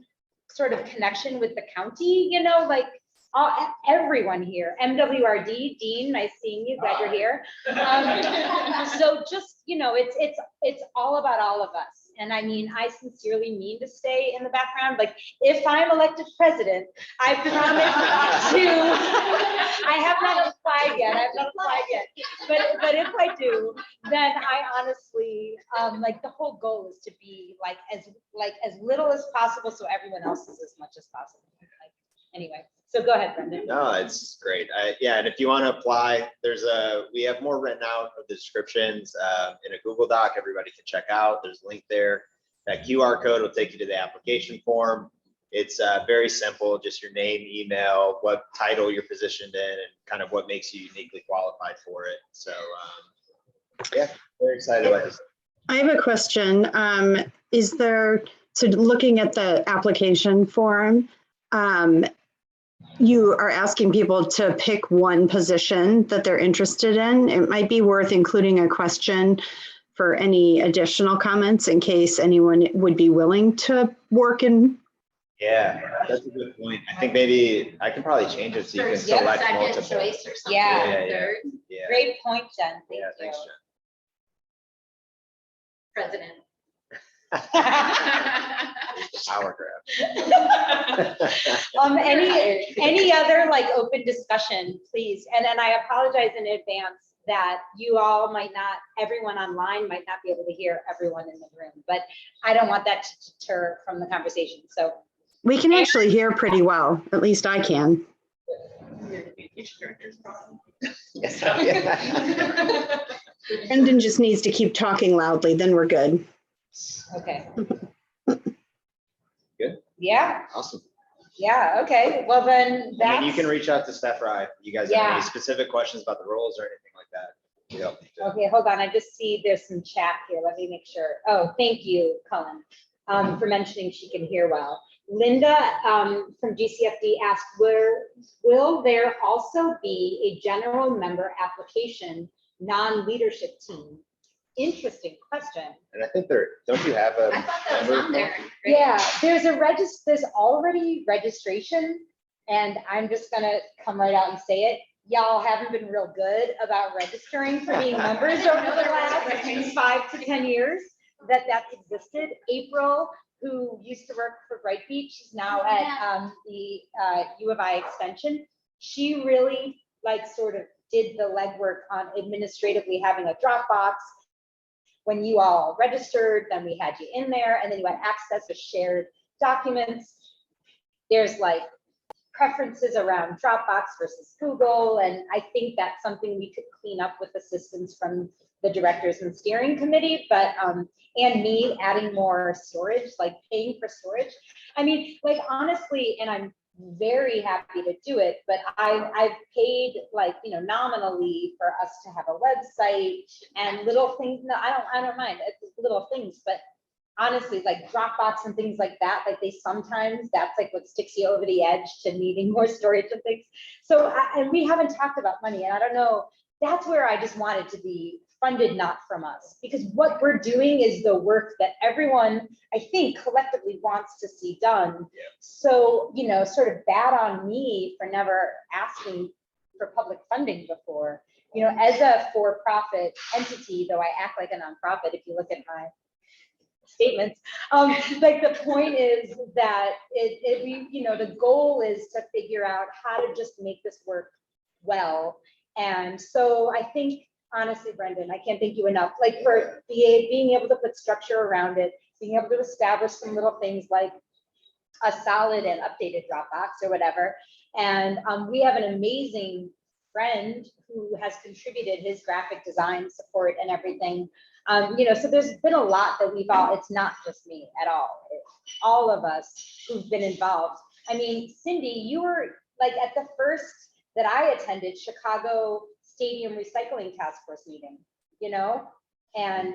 sort of connection with the county, like everyone here. MWRD, Dean, nice seeing you, glad you're here. So just, it's all about all of us. And I mean, I sincerely mean to stay in the background. Like, if I'm elected president, I promise to, I have not applied yet, but if I do, then I honestly, like, the whole goal is to be like as little as possible, so everyone else is as much as possible. Like, anyway, so go ahead, Brendan. No, it's great. Yeah, and if you want to apply, we have more written out of the descriptions in a Google Doc. Everybody can check out. There's a link there. That QR code will take you to the application form. It's very simple, just your name, email, what title you're positioned in, and kind of what makes you uniquely qualified for it. So yeah, very excited about this. I have a question. So looking at the application form, you are asking people to pick one position that they're interested in. It might be worth including a question for any additional comments in case anyone would be willing to work in. Yeah, that's a good point. I think maybe I can probably change it so you can First, select second multiple. choice or something. Yeah. Third, Yeah. Great point, Jen. Thank Yeah, you. thanks, Jen. president. Power grab. Any other like open discussion, please? And then I apologize in advance that you all might not, everyone online might not be able to hear everyone in the room, but I don't want that to deter from the conversation. So We can actually hear pretty well, at least I can. Yes, yeah. Brendan just needs to keep talking loudly, then we're good. okay. Good? Yeah, Awesome. yeah, okay. Well, then And that's. then you can reach out to Steph Rye. You guys have Yeah. any specific questions about the roles or anything like that? We help you too. Okay, hold on. I just see there's some chat here. Let me make sure. Oh, thank you, Cullen, for mentioning she can hear well. Linda from GCFD asked, will there also be a general member application non-leadership team? Interesting question. And I think don't you have a? I thought that was member on there. form? Yeah, there's already registration, and I'm just gonna come right out and say it. Y'all haven't been real good about registering for being members over the last 5 to 10 years that that's existed. April who used to work for Bright Beach, she's now at the U of I Extension. She really like sort of did the legwork on administratively having a Dropbox. When you all registered, then we had you in there, and then you had access to shared documents. There's like preferences around Dropbox versus Google, and I think that's something we could clean up with assistance from the directors and steering committee, but and me adding more storage, like paying for storage. I mean, like honestly, and I'm very happy to do it, but I've paid like, you know, nominally for us to have a website and little things. No, I don't mind. It's little things, but honestly, like Dropbox and things like that, like they sometimes, that's like what sticks you over the edge to needing more storage and things. So, and we haven't talked about money, and I don't know, that's where I just wanted to be funded, not from us, because what we're doing is the work that everyone, I think, collectively wants to see done. So, you know, sort of bad on me for never asking for public funding before. You know, as a for-profit entity, though I act like a nonprofit, if you look at my statements, like the point is that we, you know, the goal is to figure out how to just make this work well. And so I think, honestly, Brendan, I can't thank you enough, like for being able to put structure around it, being able to establish some little things like a solid and updated Dropbox or whatever. And we have an amazing friend who has contributed his graphic design support and everything. You know, so there's been a lot that we've all, it's not just me at all. It's all of us who've been involved. I mean, Cindy, you were like at the first that I attended, Chicago Stadium Recycling Task Force meeting, you know? And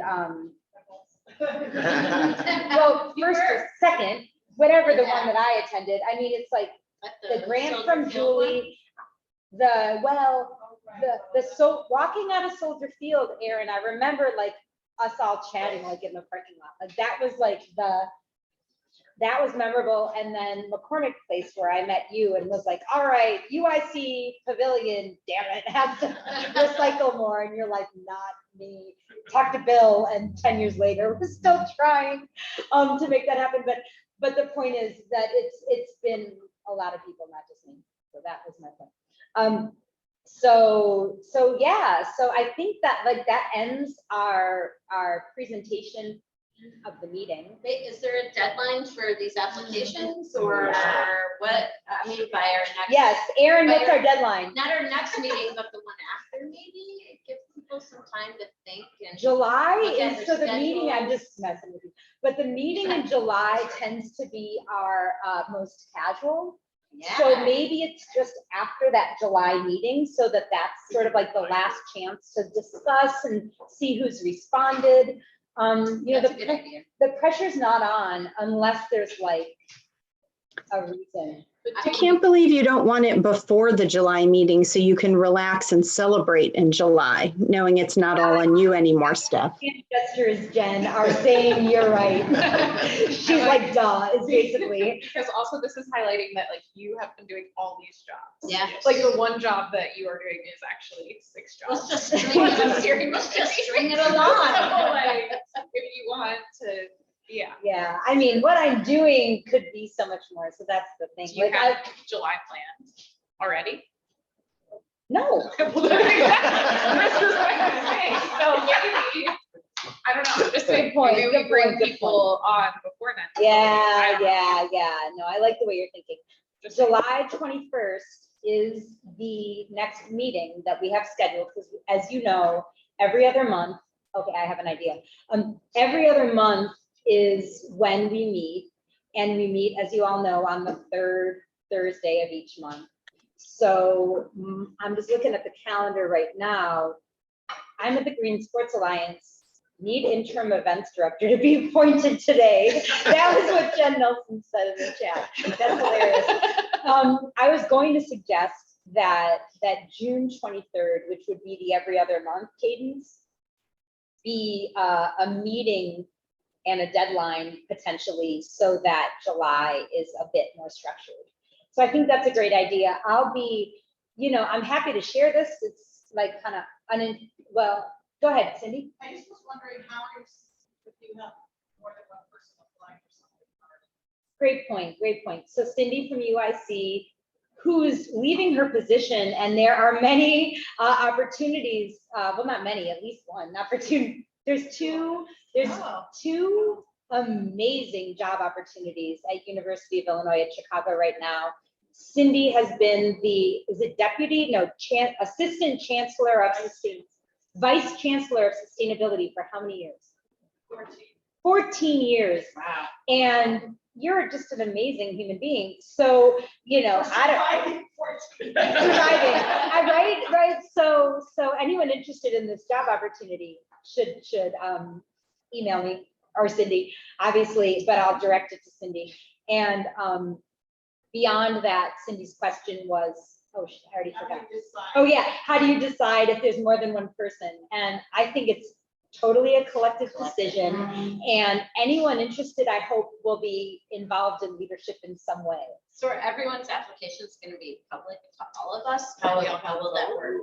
well, first or second, whatever the one that I attended. I mean, it's like the grant from Julie, so walking out of Soldier Field, Aaron, I remember like us all chatting like in the parking lot. Like that was like that was memorable. And then McCormick Place where I met you and was like, all right, UIC Pavilion, damn it, has to recycle more. And you're like, not me. Talk to Bill, and 10 years later, we're still trying to make that happen. But the point is that it's been a lot of people, not just me. So that was my point. So yeah, so I think that like that ends our presentation of the meeting. Wait, is there a deadline for these applications or what? I mean, by our next. Yes, Aaron, what's our deadline? Not our next meeting, but the one after maybe. Give people some time to think and. July look at is, so the their meeting, I'm schedules. just messing with you, but the meeting in July tends to be our most casual. So Yeah. maybe it's just after that July meeting, so that's sort of like the last chance to discuss and see who's responded. You know, That's a good idea. the pressure's not on unless there's like a reason. I can't believe you don't want it before the July meeting so you can relax and celebrate in July, knowing it's not all on you anymore, Steph. Gestures, Jen, are saying you're right. She's like, duh, is basically. Because also this is highlighting that like you have been doing all these jobs. Yeah. Like the one job that you are doing is actually 6 jobs. Let's just string it along. So, like, if you want to, yeah. Yeah, I mean, what I'm doing could be so much more, so that's the thing. Do you Like, have July plans already? no, This is what I'm saying. So maybe, I don't know, just Good saying, point, maybe good we bring point, good people on before then. I yeah, don't know. yeah, no, I like the way you're thinking. Just July 21st is the next meeting that we have scheduled, because as you know, every other month, okay, I have an idea. Every other month is when we meet, and we meet, as you all know, on the third Thursday of each month. So I'm just looking at the calendar right now. I'm at the Green Sports Alliance, need interim events director to be appointed today. That was what Jen Nelson said in the chat. That's hilarious. I was going to suggest that June 23rd, which would be the every other month cadence, be a meeting and a deadline potentially, so that July is a bit more structured. So I think that's a great idea. I'll be, you know, I'm happy to share this. It's like kind of, well, go ahead, Cindy. I just was wondering how if you have more than one person applying for something, Great point, great point. So Cindy from UIC, who's leaving her position, and there are many opportunities, well, not many, at least one opportunity. There's two amazing job opportunities at University of Illinois at Chicago right now. Cindy has been the, is it deputy? No, assistant chancellor of vice chancellor of sustainability for how many years? 14 years. Wow. And you're just an amazing human being. So, you know, surviving. Right. So anyone interested in this job opportunity should email me or Cindy, obviously, but I'll direct it to Cindy. And beyond that, Cindy's question was, oh, I already forgot. Oh yeah, how do you decide if there's more than one person? And I think it's totally a collective decision, and anyone interested, I hope, will be involved in leadership in some way. So are everyone's applications going to be public to all of us? How will that work?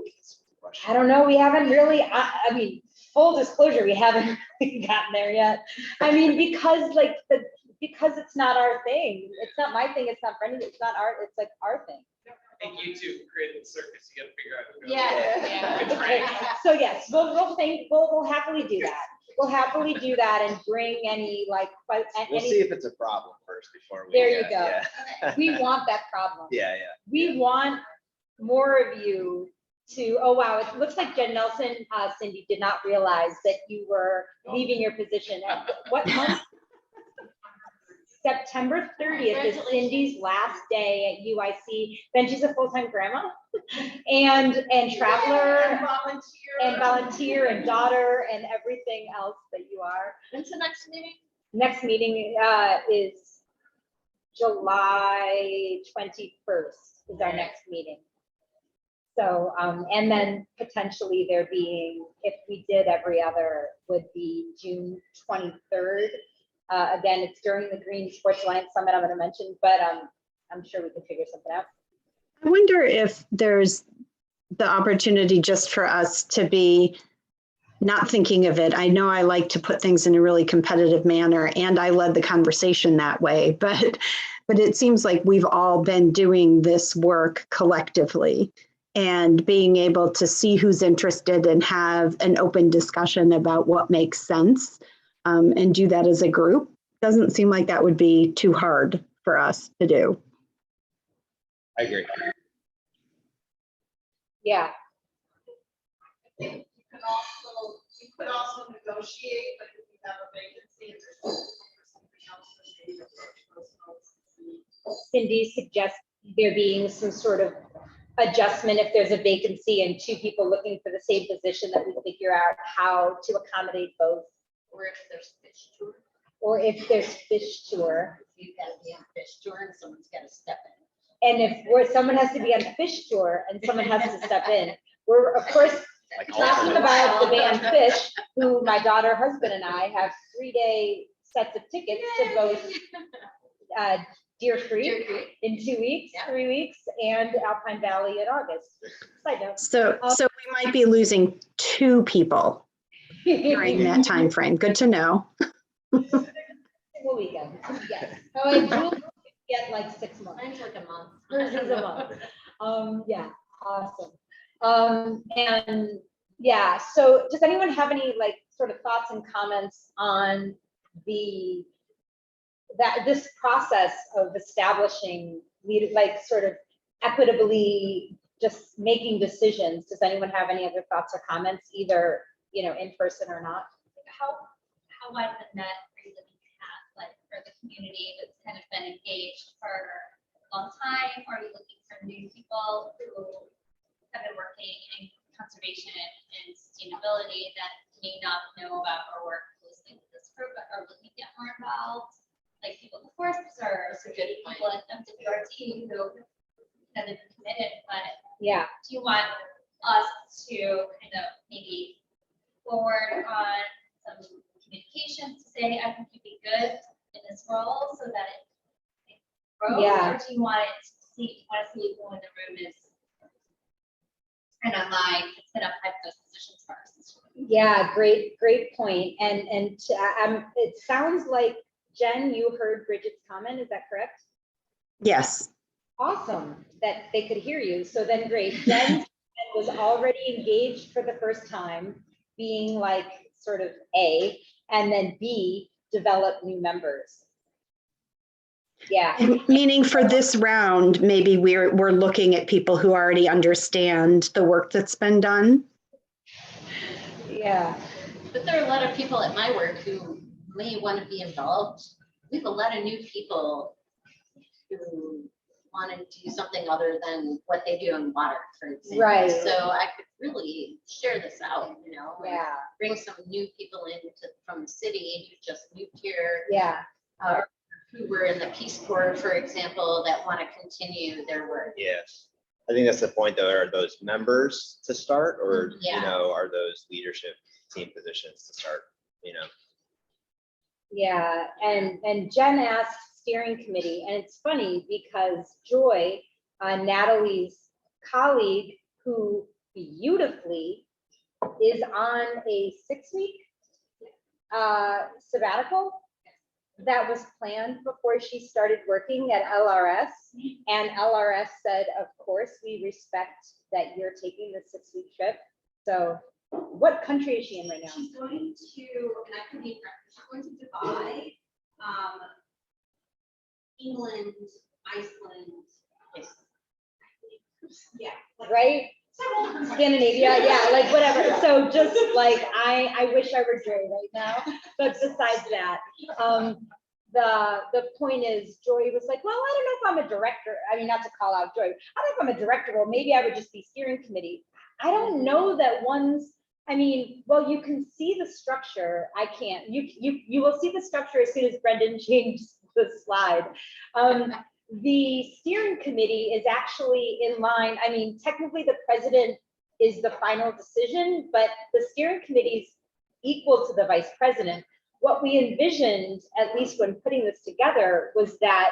I don't know, we haven't really, I mean, full disclosure, we haven't really gotten there yet. I mean, because because it's not our thing. It's not my thing, it's not Brendan, it's not art, it's like our thing. I think YouTube created the circus, you gotta figure out who goes. Yeah. Okay, so yes, we'll happily do that. We'll happily do that and bring any We'll see if it's a problem first before we. There you go. Yeah. We want that problem. Yeah. We want more of you to, oh wow, it looks like Jen Nelson, Cindy, did not realize that you were leaving your position. At what month? September 30th is Cindy's last day at UIC. Then she's a full-time grandma and traveler and volunteer and daughter and everything else that you are. When's the next meeting? Next meeting is July 21st is our next meeting. So, and then potentially there being, if we did every other, would be June 23rd. Again, it's during the Green Sports Alliance Summit I'm going to mention, but I'm sure we can figure something out. I wonder if there's the opportunity just for us to be not thinking of it. I know I like to put things in a really competitive manner, and I led the conversation that way, but it seems like we've all been doing this work collectively, and being able to see who's interested and have an open discussion about what makes sense, and do that as a group. Doesn't seem like that would be too hard for us to do. I agree. Yeah. You could also negotiate, but if you have a vacancy, and there's something else that maybe approach those folks and see. Cindy suggests there being some sort of adjustment if there's a vacancy and two people looking for the same position, that we figure out how to accommodate both. Or if there's fish tour. Or if there's fish tour. You've got to be on fish tour and someone's got to step And in. if someone has to be on fish tour and someone has to step in, we're of course Like talking alternate. about the band Fish, who my daughter, husband, and I have 3-day sets of tickets to both Deer Creek in 2 weeks, 3 weeks, and Alpine Valley in August. Side note. So we might be losing 2 people during that time frame. Good to know. Full weekend, yes. Oh, and Julie get like 6 months. Mine's like a month. Hers is a month. Yeah, awesome. And yeah, so does anyone have any sort of thoughts and comments on this process of establishing sort of equitably just making decisions? Does anyone have any other thoughts or comments, either in person or not? How wide of a net are you looking at, for the community that's kind of been engaged for a long time? Or are you looking for new people who have been working in conservation and sustainability that may not know about or work closely with this group, but are looking to get more involved? Like people in the Forest Preserve, or good people at WRT who have been committed, but Yeah. do you want us to kind of maybe forward on some communication to say, I think you'd be good in this role so that it grows? Yeah. Or do you want to see who in the room is kind of it's gonna apply for those positions first? Yeah, great point. And it sounds like Jen, you heard Bridget's comment, is that correct? Yes. Awesome, that they could hear you. So then great. Jen was already engaged for the first time, being like sort of A, and then B, develop new members. Yeah. Meaning for this round, maybe we're looking at people who already understand the work that's been done. Yeah. But there are a lot of people at my work who may want to be involved. We have a lot of new people who want to do something other than what they do in water, for example. Right. So I could really share this out, you know, and Yeah. bring some new people in from the city who just moved here. Yeah. Who were in the Peace Corps, for example, that want to continue their work. Yes. I think that's the point though. Are those members to start or, Yeah. you know, are those leadership team positions to start, you know? Yeah, and Jen asked steering committee, and it's funny because Joy, Natalie's colleague, who beautifully is on a 6-week sabbatical that was planned before she started working at LRS, and LRS said, of course, we respect that you're taking the 6-week trip. So what country is she in right now? She's going to, and I can be correct, she's going to Dubai, England, Iceland. Yeah. like Right? several countries. Scandinavia, yeah, like whatever. So just like, I wish I were Joy right now, but besides that, the point is Joy was like, well, I don't know if I'm a director. I mean, not to call out Joy. I don't know if I'm a director, well, maybe I would just be steering committee. I don't know that one's, I mean, well, you can see the structure. I can't, you will see the structure as soon as Brendan changed the slide. The steering committee is actually in line. I mean, technically the president is the final decision, but the steering committee is equal to the vice president. What we envisioned, at least when putting this together, was that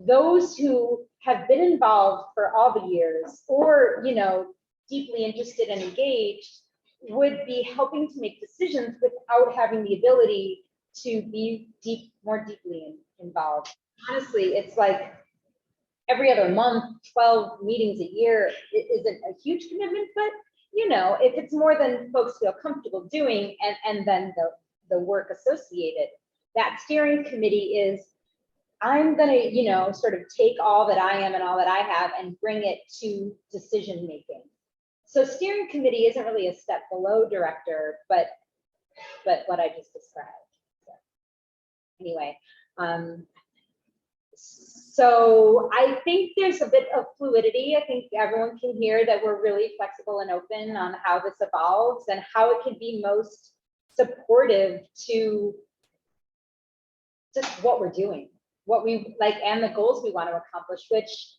those who have been involved for all the years or, you know, deeply interested and engaged would be helping to make decisions without having the ability to be more deeply involved. Honestly, it's like every other month, 12 meetings a year isn't a huge commitment, but you know, if it's more than folks feel comfortable doing and then the work associated, that steering committee is, I'm gonna, you know, sort of take all that I am and all that I have and bring it to decision making. So steering committee isn't really a step below director, but what I just described. So, anyway, so I think there's a bit of fluidity. I think everyone can hear that we're really flexible and open on how this evolves and how it can be most supportive to just what we're doing, what we like, and the goals we want to accomplish, which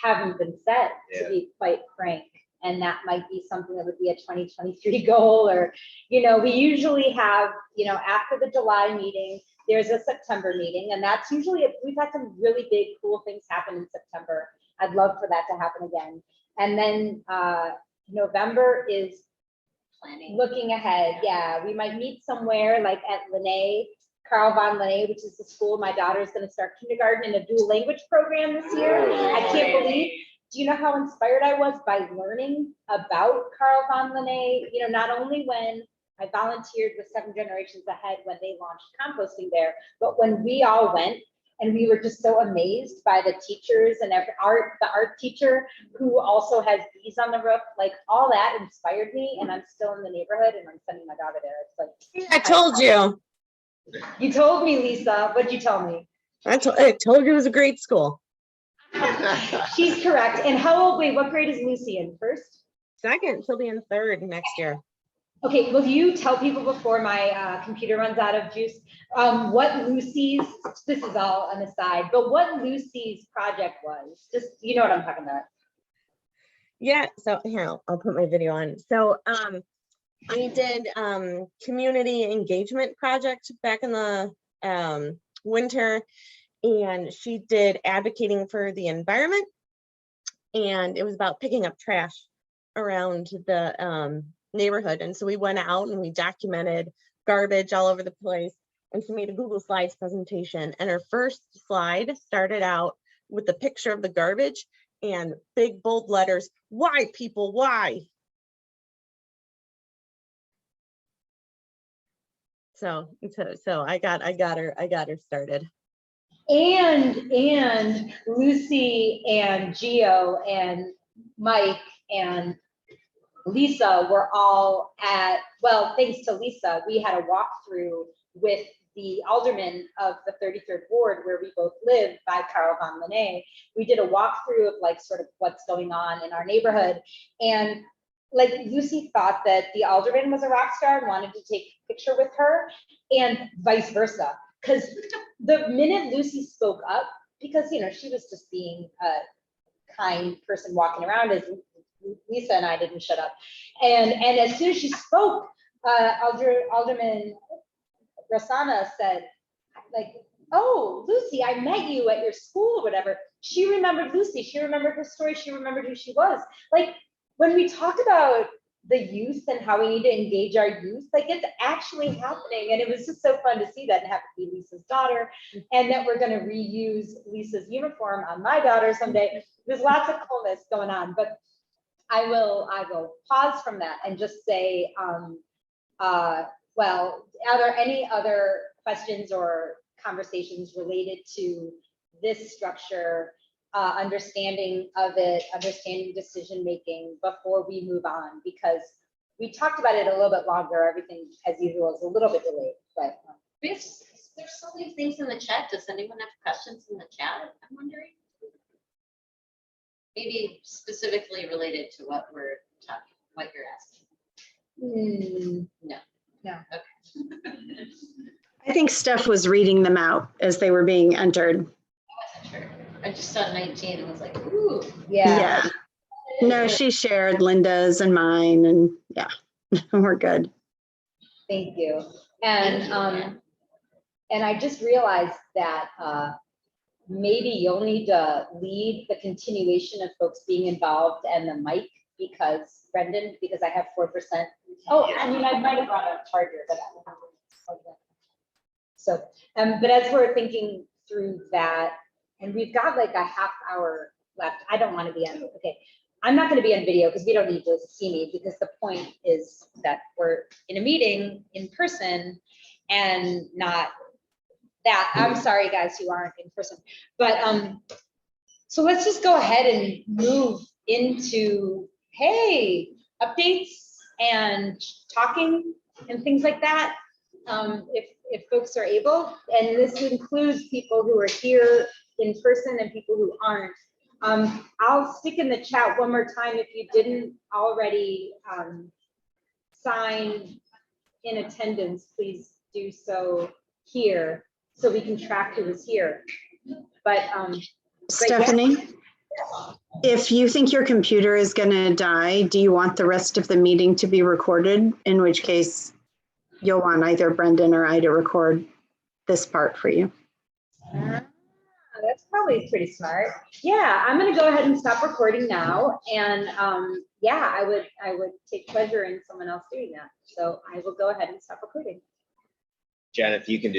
haven't been set, to be quite frank. And that might be something that would be a 2023 goal, or, you know, we usually have, you know, after the July meeting, there's a September meeting, and that's usually, we've had some really big, cool things happen in September. I'd love for that to happen again. And then November is Planning. Looking ahead. Yeah, we might meet somewhere like at Linné, Carl von Linné, which is the school. My daughter's going to start kindergarten in a dual language program this year. I can't believe. Do you know how inspired I was by learning about Carl von Linné? You know, not only when I volunteered with 7 Generations Ahead when they launched composting there, but when we all went and we were just so amazed by the teachers and the art teacher who also has bees on the roof, like all that inspired me. And I'm still in the neighborhood and I'm sending my daughter there. It's like, I told you. You told me, Lisa. What'd you tell me? I told you it was a great school. She's correct. And how old, wait, what grade is Lucy in? First? Second, she'll be in 3rd next year. Okay, will you tell people before my computer runs out of juice, what Lucy's, this is all an aside, but what Lucy's project was? Just, you know what I'm talking about. Yeah, so here, I'll put my video on. So I did community engagement project back in the winter, and she did advocating for the environment, and it was about picking up trash around the neighborhood. And so we went out and we documented garbage all over the place. and she made a Google Slides presentation, and her first slide started out with a picture of the garbage and big bold letters, "Why, people, why?" So I got her started. And Lucy and Gio and Mike and Lisa were all at, well, thanks to Lisa, we had a walkthrough with the alderman of the 33rd ward where we both live by Carl Von Linné. We did a walkthrough of like sort of what's going on in our neighborhood. And like Lucy thought that the alderman was a rock star and wanted to take a picture with her, and vice versa. Because the minute Lucy spoke up, because you know she was just being a kind person walking around, as Lisa and I didn't shut up, and as soon as she spoke, Alderman Rosanna said, like, "Oh, Lucy, I met you at your school or whatever." She remembered Lucy. She remembered her story. She remembered who she was. Like when we talk about the youth and how we need to engage our youth, like it's actually happening. And it was just so fun to see that and have to be Lisa's daughter, and that we're going to reuse Lisa's uniform on my daughter someday. There's lots of coolness going on, but I will pause from that and just say, well, are there any other questions or conversations related to this structure, understanding of it, understanding decision-making before we move on? Because we talked about it a little bit longer. Everything as usual is a little bit delayed, but. There's so many things in the chat. Does anyone have questions in the chat? I'm wondering. Maybe specifically related to what we're talking, what you're asking. No. Okay. I think Steph was reading them out as they were being entered. I wasn't sure. I just saw 19 and was like, ooh. Yeah. No, she shared Linda's and mine, and yeah, we're good. Thank you. And I just realized that maybe you'll need to lead the continuation of folks being involved and the mic, because Brendan, because I have 4%. Oh, I mean, I might have brought a charger, but I don't have it. So, but as we're thinking through that, and we've got like a half hour left. I don't want to be on, okay. I'm not going to be on video because we don't need to see me, because the point is that we're in a meeting in person and not that. I'm sorry guys who aren't in person, but so let's just go ahead and move into, hey, updates and talking and things like that. If folks are able, and this includes people who are here in person and people who aren't. I'll stick in the chat one more time if you didn't already sign in attendance, please do so here so we can track who is here. But Stephanie, if you think your computer is going to die, do you want the rest of the meeting to be recorded? In which case you'll want either Brendan or I to record this part for you. That's probably pretty smart. Yeah, I'm going to go ahead and stop recording now. And yeah, I would take pleasure in someone else doing that. So I will go ahead and stop recording. Jen, if you can do